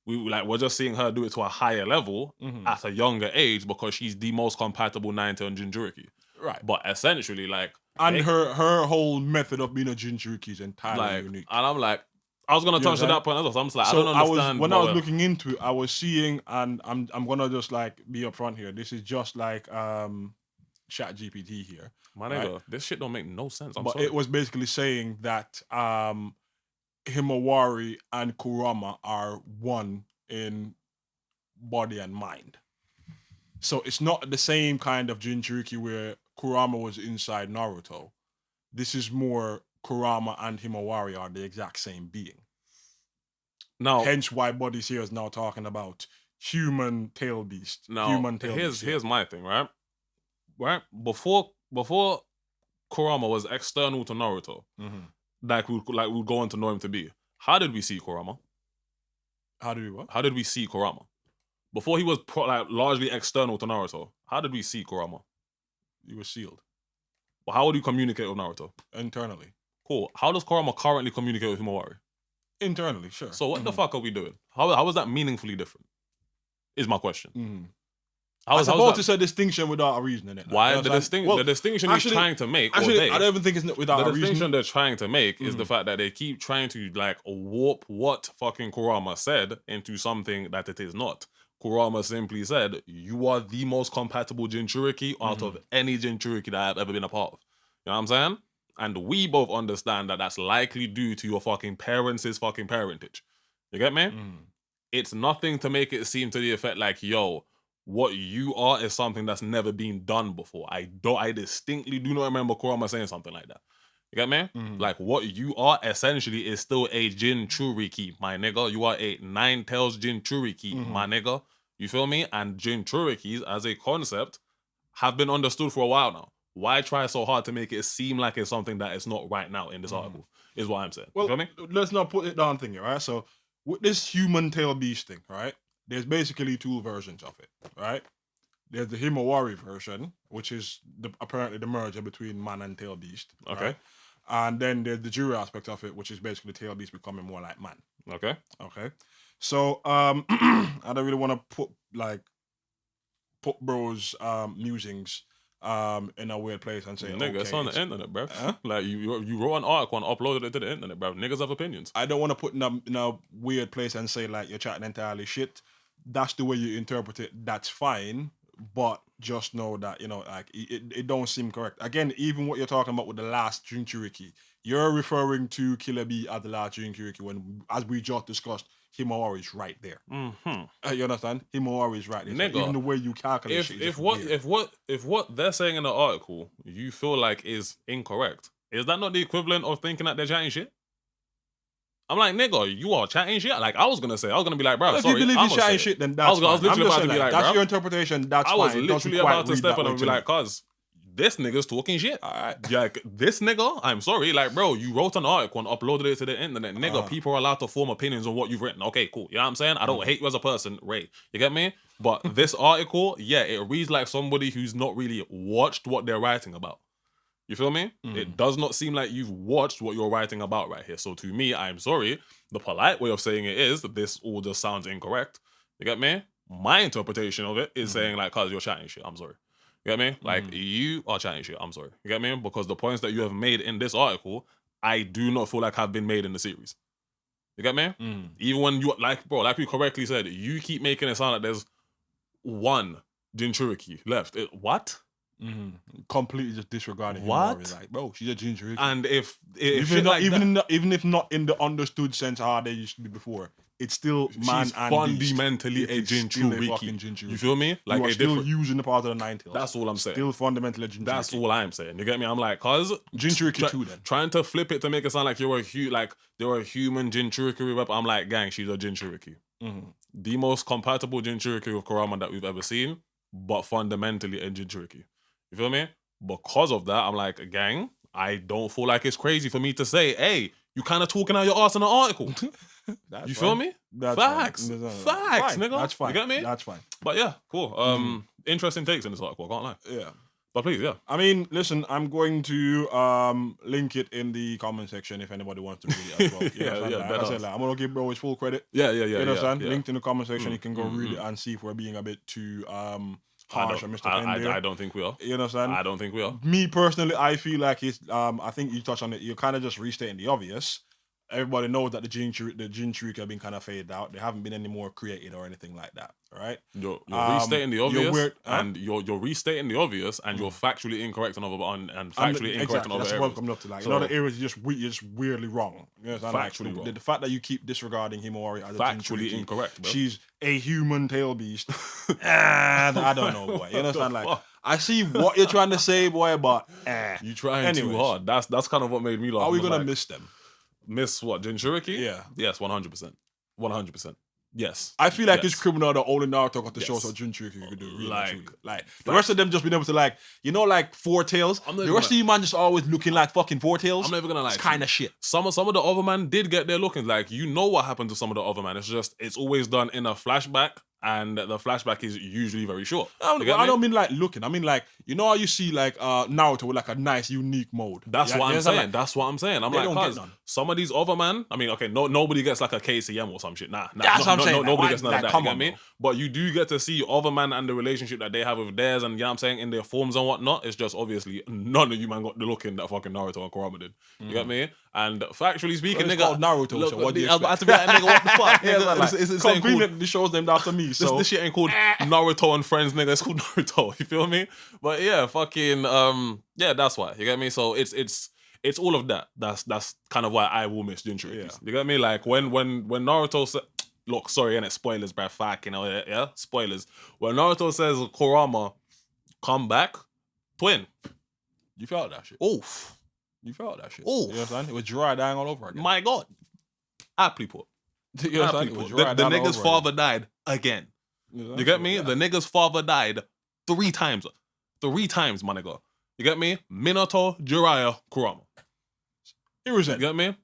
[SPEAKER 1] We're just seeing her do it to a higher level at a younger age because she's the most compatible 9-tailed Jinchuriki.
[SPEAKER 2] Right.
[SPEAKER 1] But essentially, like...
[SPEAKER 2] And her whole method of being a Jinchuriki is entirely unique.
[SPEAKER 1] And I'm like, I was gonna touch to that point as well. So I'm just like,
[SPEAKER 2] so
[SPEAKER 1] I don't understand.
[SPEAKER 2] When I was looking into it, I was seeing, and I'm gonna just like be upfront here. This is just like Chat GPT here.
[SPEAKER 1] My nigga, this shit don't make no sense.
[SPEAKER 2] But it was basically saying that Himawari and Kurama are one in body and mind. So it's not the same kind of Jinchuriki where Kurama was inside Naruto. This is more Kurama and Himawari are the exact same being.
[SPEAKER 1] Now,
[SPEAKER 2] hence why Bodies here is now talking about human tail beast.
[SPEAKER 1] Now, here's my thing, right? Right? Before Kurama was external to Naruto, like we would go on to know him to be. How did we see Kurama?
[SPEAKER 2] How did we what?
[SPEAKER 1] How did we see Kurama? Before he was largely external to Naruto, how did we see Kurama?
[SPEAKER 2] He was sealed.
[SPEAKER 1] Well, how would you communicate with Naruto?
[SPEAKER 2] Internally.
[SPEAKER 1] Cool. How does Kurama currently communicate with Himawari?
[SPEAKER 2] Internally, sure.
[SPEAKER 1] So what the fuck are we doing? How is that meaningfully different? Is my question.
[SPEAKER 2] I suppose it's a distinction without a reason in it.
[SPEAKER 1] Why the distinction he's trying to make?
[SPEAKER 2] I don't even think it's without a reason.
[SPEAKER 1] The distinction they're trying to make is the fact that they keep trying to like warp what fucking Kurama said into something that it is not. Kurama simply said, "You are the most compatible Jinchuriki out of any Jinchuriki that I've ever been a part of." You know what I'm saying? And we both understand that that's likely due to your fucking parents' fucking parentage. You get me? It's nothing to make it seem to the effect like, yo, what you are is something that's never been done before. I distinctly do not remember Kurama saying something like that. You get me? Like, what you are essentially is still a Jinchuriki, my nigga. You are a 9-tails Jinchuriki, my nigga. You feel me? And Jinchurikis as a concept have been understood for a while now. Why try so hard to make it seem like it's something that it's not right now in this article, is what I'm saying.
[SPEAKER 2] Well,
[SPEAKER 1] you feel me?
[SPEAKER 2] Let's not put it down thing here, right? So, with this human tail beast thing, right? There's basically 2 versions of it, right? There's the Himawari version, which is apparently the merger between man and tail beast.
[SPEAKER 1] Okay.
[SPEAKER 2] Right? And then there's the Juru aspect of it, which is basically tail beast becoming more like man.
[SPEAKER 1] Okay.
[SPEAKER 2] So I don't really want to put bro's musings in a weird place and say,
[SPEAKER 1] nigga,
[SPEAKER 2] okay,
[SPEAKER 1] it's on the internet, bro. Like you wrote an article and uploaded it to the internet, bro. Niggas have opinions.
[SPEAKER 2] I don't want to put in a weird place and say like you're chatting entirely shit. That's the way you interpret it. That's fine, but just know that like it don't seem correct. Again, even what you're talking about with the last Jinchuriki, you're referring to Killer Bee as the last Jinchuriki when, as we just discussed, Himawari is right there. You understand? Himawari is right there.
[SPEAKER 1] Nigga,
[SPEAKER 2] so even the way you calculate shit
[SPEAKER 1] if what they're saying in the article you feel like is incorrect, is that not the equivalent of thinking that they're chatting shit? I'm like, nigga, you are chatting shit. Like I was gonna be like, bro,
[SPEAKER 2] well,
[SPEAKER 1] sorry.
[SPEAKER 2] If you believe you're chatting shit, then that's fine.
[SPEAKER 1] I was literally about to be like,
[SPEAKER 2] that's
[SPEAKER 1] bro,
[SPEAKER 2] your interpretation. That's fine.
[SPEAKER 1] I was literally about to step on and be like, cuz this nigga's talking shit. Alright. Like, this nigga, I'm sorry. Like, bro, you wrote an article and uploaded it to the internet. Nigga, people are allowed to form opinions on what you've written. Okay, cool. You know what I'm saying? I don't hate you as a person, Ray. You get me? But this article, yeah, it reads like somebody who's not really watched what they're writing about. You feel me? It does not seem like you've watched what you're writing about right here. So to me, I'm sorry. The polite way of saying it is that this all just sounds incorrect. You get me? My interpretation of it is saying like, cause you're chatting shit. I'm sorry. You get me? Like you are chatting shit. I'm sorry. You get me? Because the points that you have made in this article, I do not feel like have been made in the series. You get me? Even when you like we correctly said, you keep making it sound like there's one Jinchuriki left. What?
[SPEAKER 2] Completely just disregarding
[SPEAKER 1] what?
[SPEAKER 2] Himawari. Like, bro, she's a Jinchuriki.
[SPEAKER 1] And if
[SPEAKER 2] even if not in the understood sense how they used to be before, it's still man
[SPEAKER 1] she's
[SPEAKER 2] and
[SPEAKER 1] fundamentally a Jinchuriki. You feel me? Like
[SPEAKER 2] you are still using the part of the 90s.
[SPEAKER 1] That's all I'm saying.
[SPEAKER 2] Still fundamentally a Jinchuriki.
[SPEAKER 1] That's all I'm saying. You get me? I'm like, cause
[SPEAKER 2] Jinchuriki too. Then
[SPEAKER 1] trying to flip it to make it sound like they're a human Jinchuriki rep. I'm like, gang, she's a Jinchuriki. The most compatible Jinchuriki with Kurama that we've ever seen, but fundamentally a Jinchuriki. You feel me? Because of that, I'm like, gang, I don't feel like it's crazy for me to say, hey, you kind of talking out your ass in the article. You feel me? Facts. Facts, nigga.
[SPEAKER 2] That's fine.
[SPEAKER 1] You get me?
[SPEAKER 2] That's fine.
[SPEAKER 1] But yeah, cool. Interesting takes in this article, I can't lie.
[SPEAKER 2] Yeah.
[SPEAKER 1] But please, yeah.
[SPEAKER 2] I mean, listen, I'm going to link it in the comment section if anybody wants to read it as well. Like I said, like, I'm going to give bro his full credit.
[SPEAKER 1] Yeah.
[SPEAKER 2] You understand? Linked in the comment section. You can go read it and see if we're being a bit too harsh on Mr. Penn there.
[SPEAKER 1] I don't think we are.
[SPEAKER 2] You understand?
[SPEAKER 1] I don't think we are.
[SPEAKER 2] Me personally, I feel like it's. I think you touched on it. You're kind of just restating the obvious. Everybody knows that the Jinchuriki have been kind of faded out. They haven't been any more created or anything like that, right?
[SPEAKER 1] You're restating the obvious, and you're restating the obvious, and you're factually incorrect on factually incorrect on other
[SPEAKER 2] areas. That's what I'm coming up to. Like, in other areas, you're just weirdly wrong. You know,
[SPEAKER 1] factually wrong.
[SPEAKER 2] The fact that you keep disregarding Himawari as
[SPEAKER 1] factually incorrect, bro.
[SPEAKER 2] She's a human tail beast. And I don't know, boy. You understand? Like, I see what you're trying to say, boy, but
[SPEAKER 1] you trying too hard. That's kind of what made me laugh.
[SPEAKER 2] Are we gonna miss them?
[SPEAKER 1] Miss what? Jinchuriki?
[SPEAKER 2] Yeah.
[SPEAKER 1] Yes, 100%. 100%. Yes.
[SPEAKER 2] I feel like it's criminal that only Naruto got to show so Jinchuriki you could do. Really, like the rest of them just being able to like four tails. The rest of you man just always looking like fucking four tails.
[SPEAKER 1] I'm never gonna lie.
[SPEAKER 2] It's kind of shit.
[SPEAKER 1] Some of the other man did get their lookings. Like, you know what happened to some of the other man. It's always done in a flashback. And the flashback is usually very short.
[SPEAKER 2] I don't mean like looking. I mean like, you know how you see like Naruto with like a nice unique mode.
[SPEAKER 1] That's what I'm saying. That's what I'm saying. I'm like, cause some of these other man. I mean, okay, nobody gets like a KCM or some shit. Nah.
[SPEAKER 2] That's what I'm saying.
[SPEAKER 1] Nobody gets none of that.
[SPEAKER 2] Come
[SPEAKER 1] you
[SPEAKER 2] on,
[SPEAKER 1] get me? But you do get to see other man and the relationship that they have with theirs, and you know what I'm saying, in their forms and whatnot. It's just obviously none of you man got the looking that fucking Naruto and Kurama did. You get me? And factually speaking,
[SPEAKER 2] it's
[SPEAKER 1] nigga,
[SPEAKER 2] called Naruto. So what do you expect?
[SPEAKER 1] I have to be like, nigga, what the fuck? Nigga,
[SPEAKER 2] it's conveniently shows them after me. So
[SPEAKER 1] this shit ain't called Naruto and Friends, nigga. It's called Naruto. You feel me? But yeah, fucking yeah, that's why. You get me? So it's all of that. That's kind of why I will miss Jinchuriki. Yeah. You get me? Like when Naruto said, look, sorry, innit? Spoilers, bruh. Fuck, you know, yeah? Spoilers. When Naruto says Kurama, come back, twin.
[SPEAKER 2] You felt that shit.
[SPEAKER 1] Oof.
[SPEAKER 2] You felt that shit.
[SPEAKER 1] Oof.
[SPEAKER 2] You know what I'm saying? It was Jiraiya dying all over again.
[SPEAKER 1] My God. Aptly put.
[SPEAKER 2] You know what I'm saying?
[SPEAKER 1] The nigga's father died again. You get me? Yeah. The nigga's father died 3 times. 3 times, my nigga. You get me? Minato, Jiraiya, Kurama.
[SPEAKER 2] You
[SPEAKER 1] get me?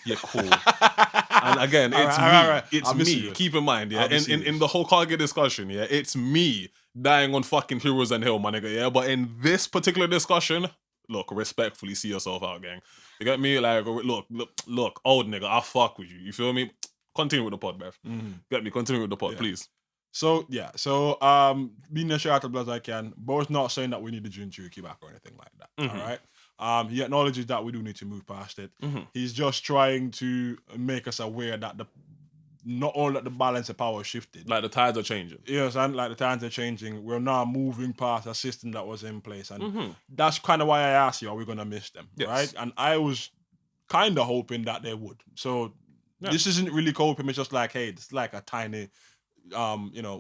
[SPEAKER 1] Yeah, cool. And again, it's me.
[SPEAKER 2] Right.
[SPEAKER 1] It's me. Keep in mind, yeah. In the whole Kage discussion, yeah, it's me dying on fucking Heroes and Hill, my nigga, yeah. But in this particular discussion, look, respectfully, see yourself out, gang. You get me? Like, look, old nigga, I fuck with you. You feel me? Continue with the pod, bruv. Get me? Continue with the pod, please.
[SPEAKER 2] So, yeah. So, being as sure as I can, Bo's not saying that we need the Jinchuriki back or anything like that, all right? He acknowledges that we do need to move past it. He's just trying to make us aware that not only that the balance of power shifted.
[SPEAKER 1] Like, the tides are changing.
[SPEAKER 2] You know what I'm saying? Like, the tides are changing. We're now moving past a system that was in place. And that's kind of why I asked you, are we going to miss them? Yes. Right? And I was kind of hoping that they would. So, this isn't really coping. It's just like, hey, it's like a tiny,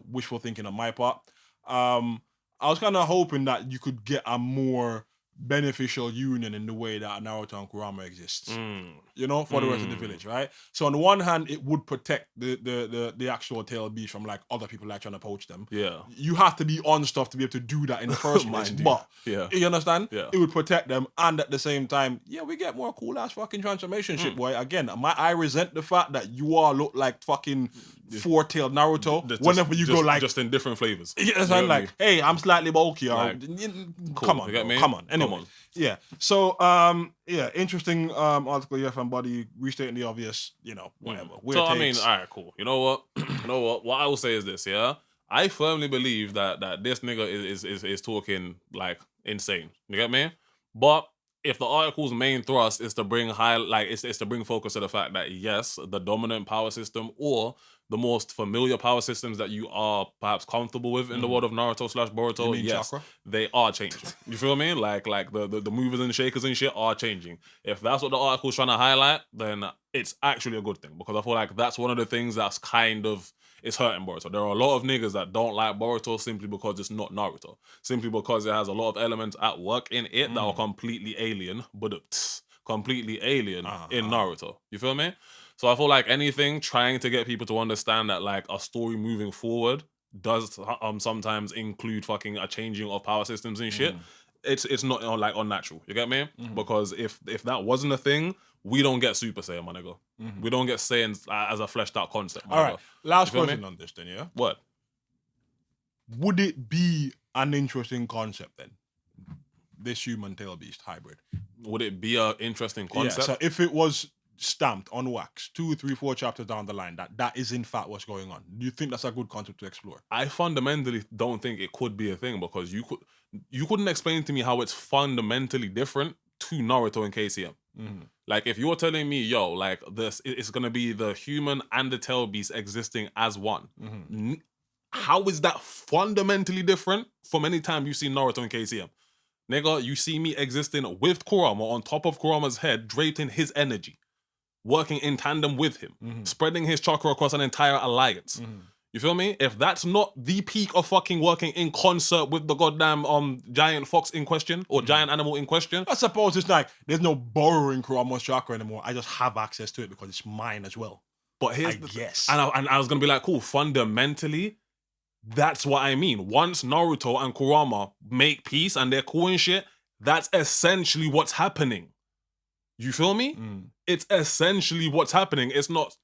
[SPEAKER 2] wishful thinking on my part. I was kind of hoping that you could get a more beneficial union in the way that Naruto and Kurama exists, for the rest of the village, right? So on the one hand, it would protect the actual tail beast from like other people like trying to poach them. Yeah, you have to be on stuff to be able to do that in the first place. But you understand? Yeah, it would protect them, and at the same time, we get more cool ass fucking transformation shit, boy. Again, I resent the fact that you all look like fucking 4-tailed Naruto whenever you go like
[SPEAKER 1] just in different flavors.
[SPEAKER 2] Yeah, like, hey, I'm slightly bulky. Like,
[SPEAKER 1] cool.
[SPEAKER 2] Come on,
[SPEAKER 1] you get me?
[SPEAKER 2] Come on. Anyway.
[SPEAKER 1] Come on.
[SPEAKER 2] Yeah. So, interesting article here from Buddy restating the obvious, whatever. Weird
[SPEAKER 1] So, I
[SPEAKER 2] takes.
[SPEAKER 1] mean, all right, cool. You know what? What I will say is this, yeah? I firmly believe that this nigga is talking, like, insane. You get me? But if the article's main thrust is to bring is to bring focus to the fact that, yes, the dominant power system or the most familiar power systems that you are perhaps comfortable with in the world of Naruto / Boruto,
[SPEAKER 2] You mean
[SPEAKER 1] yes,
[SPEAKER 2] chakra?
[SPEAKER 1] they are changing. You feel me? Like the movers and shakers and shit are changing. If that's what the article's trying to highlight, then it's actually a good thing, because I feel like that's one of the things that's kind of it's hurting Boruto. There are a lot of niggas that don't like Boruto simply because it's not Naruto, simply because it has a lot of elements at work in it that are completely alien, completely alien in Naruto. You feel me? So I feel like anything trying to get people to understand that, like, a story moving forward does sometimes include fucking a changing of power systems and shit. It's not like unnatural. You get me? Because if that wasn't a thing, we don't get Super Saiyan, my nigga. We don't get Saiyans as a fleshed out concept.
[SPEAKER 2] All right. Last
[SPEAKER 1] You feel
[SPEAKER 2] question
[SPEAKER 1] me?
[SPEAKER 2] on this then, yeah?
[SPEAKER 1] What?
[SPEAKER 2] Would it be an interesting concept then? This human tail beast hybrid.
[SPEAKER 1] Would it be an interesting concept?
[SPEAKER 2] Yeah, so if it was stamped on wax 2, 3, 4 chapters down the line, that is in fact what's going on, do you think that's a good concept to explore?
[SPEAKER 1] I fundamentally don't think it could be a thing, because you couldn't explain to me how it's fundamentally different to Naruto and KCM. Like, if you're telling me, yo, like, this it's gonna be the human and the tail beast existing as one, how is that fundamentally different from any time you see Naruto and KCM? Nigga, you see me existing with Kurama on top of Kurama's head, draped in his energy, working in tandem with him, spreading his chakra across an entire alliance. You feel me? If that's not the peak of fucking working in concert with the goddamn giant fox in question or giant animal in question,
[SPEAKER 2] I suppose it's like there's no borrowing Kurama's chakra anymore. I just have access to it because it's mine as well.
[SPEAKER 1] but here's
[SPEAKER 2] I guess.
[SPEAKER 1] and I was gonna be like, cool, fundamentally, that's what I mean. Once Naruto and Kurama make peace and they're cool and shit, that's essentially what's happening. You feel me? It's essentially what's happening. It's not,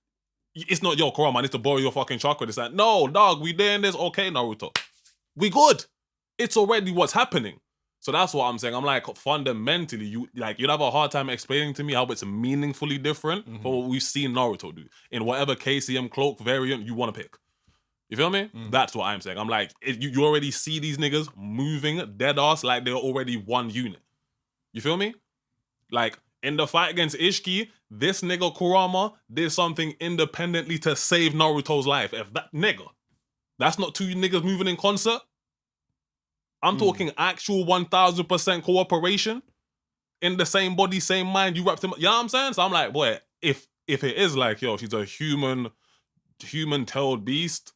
[SPEAKER 1] yo, Kurama, I need to borrow your fucking chakra. It's like, no, dog, we doing this. Okay, Naruto. We good. It's already what's happening. So that's what I'm saying. I'm like, fundamentally, you'd have a hard time explaining to me how it's meaningfully different from what we've seen Naruto do in whatever KCM cloak variant you want to pick. You feel me? That's what I'm saying. I'm like, you already see these niggas moving dead ass like they're already one unit. You feel me? Like, in the fight against Ishiki, this nigga Kurama did something independently to save Naruto's life. If that nigga, that's not two niggas moving in concert. I'm talking actual 1000% cooperation in the same body, same mind. You wrapped him up. You know what I'm saying? So I'm like, boy, if it is like, yo, she's a human-tailed beast,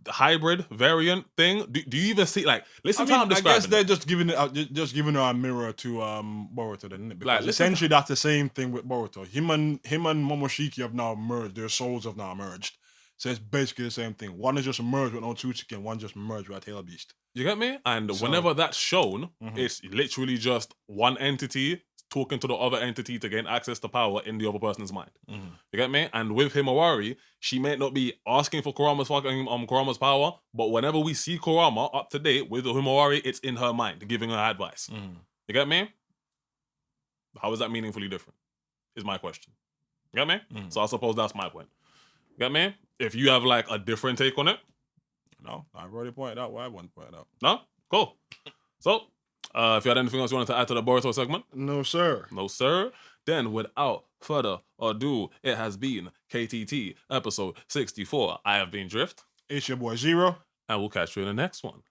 [SPEAKER 1] hybrid variant thing, do you even see, like, listen to how I'm describing
[SPEAKER 2] I guess they're just giving her a mirror to Boruto, then, isn't it? Because essentially that's the same thing with Boruto. Him and Momoshiki have now merged. Their souls have now merged. So it's basically the same thing. One is just merged with Otsutsuki and one just merged with a tail beast.
[SPEAKER 1] You get me? And whenever that's shown, it's literally just one entity talking to the other entity to gain access to power in the other person's mind. You get me? And with Himawari, she may not be asking for Kurama's power, but whenever we see Kurama up to date with Himawari, it's in her mind, giving her advice. You get me? How is that meaningfully different? Is my question. You get me? So I suppose that's my point. You get me? If you have like a different take on it.
[SPEAKER 2] No, I've already pointed out what I want to point out.
[SPEAKER 1] No? Cool. So, if you had anything else you wanted to add to the Boruto segment?
[SPEAKER 2] No, sir.
[SPEAKER 1] No, sir. Then, without further ado, it has been KTT episode 64. I have been Drift.
[SPEAKER 2] It's your boy Zero.
[SPEAKER 1] And we'll catch you in the next one.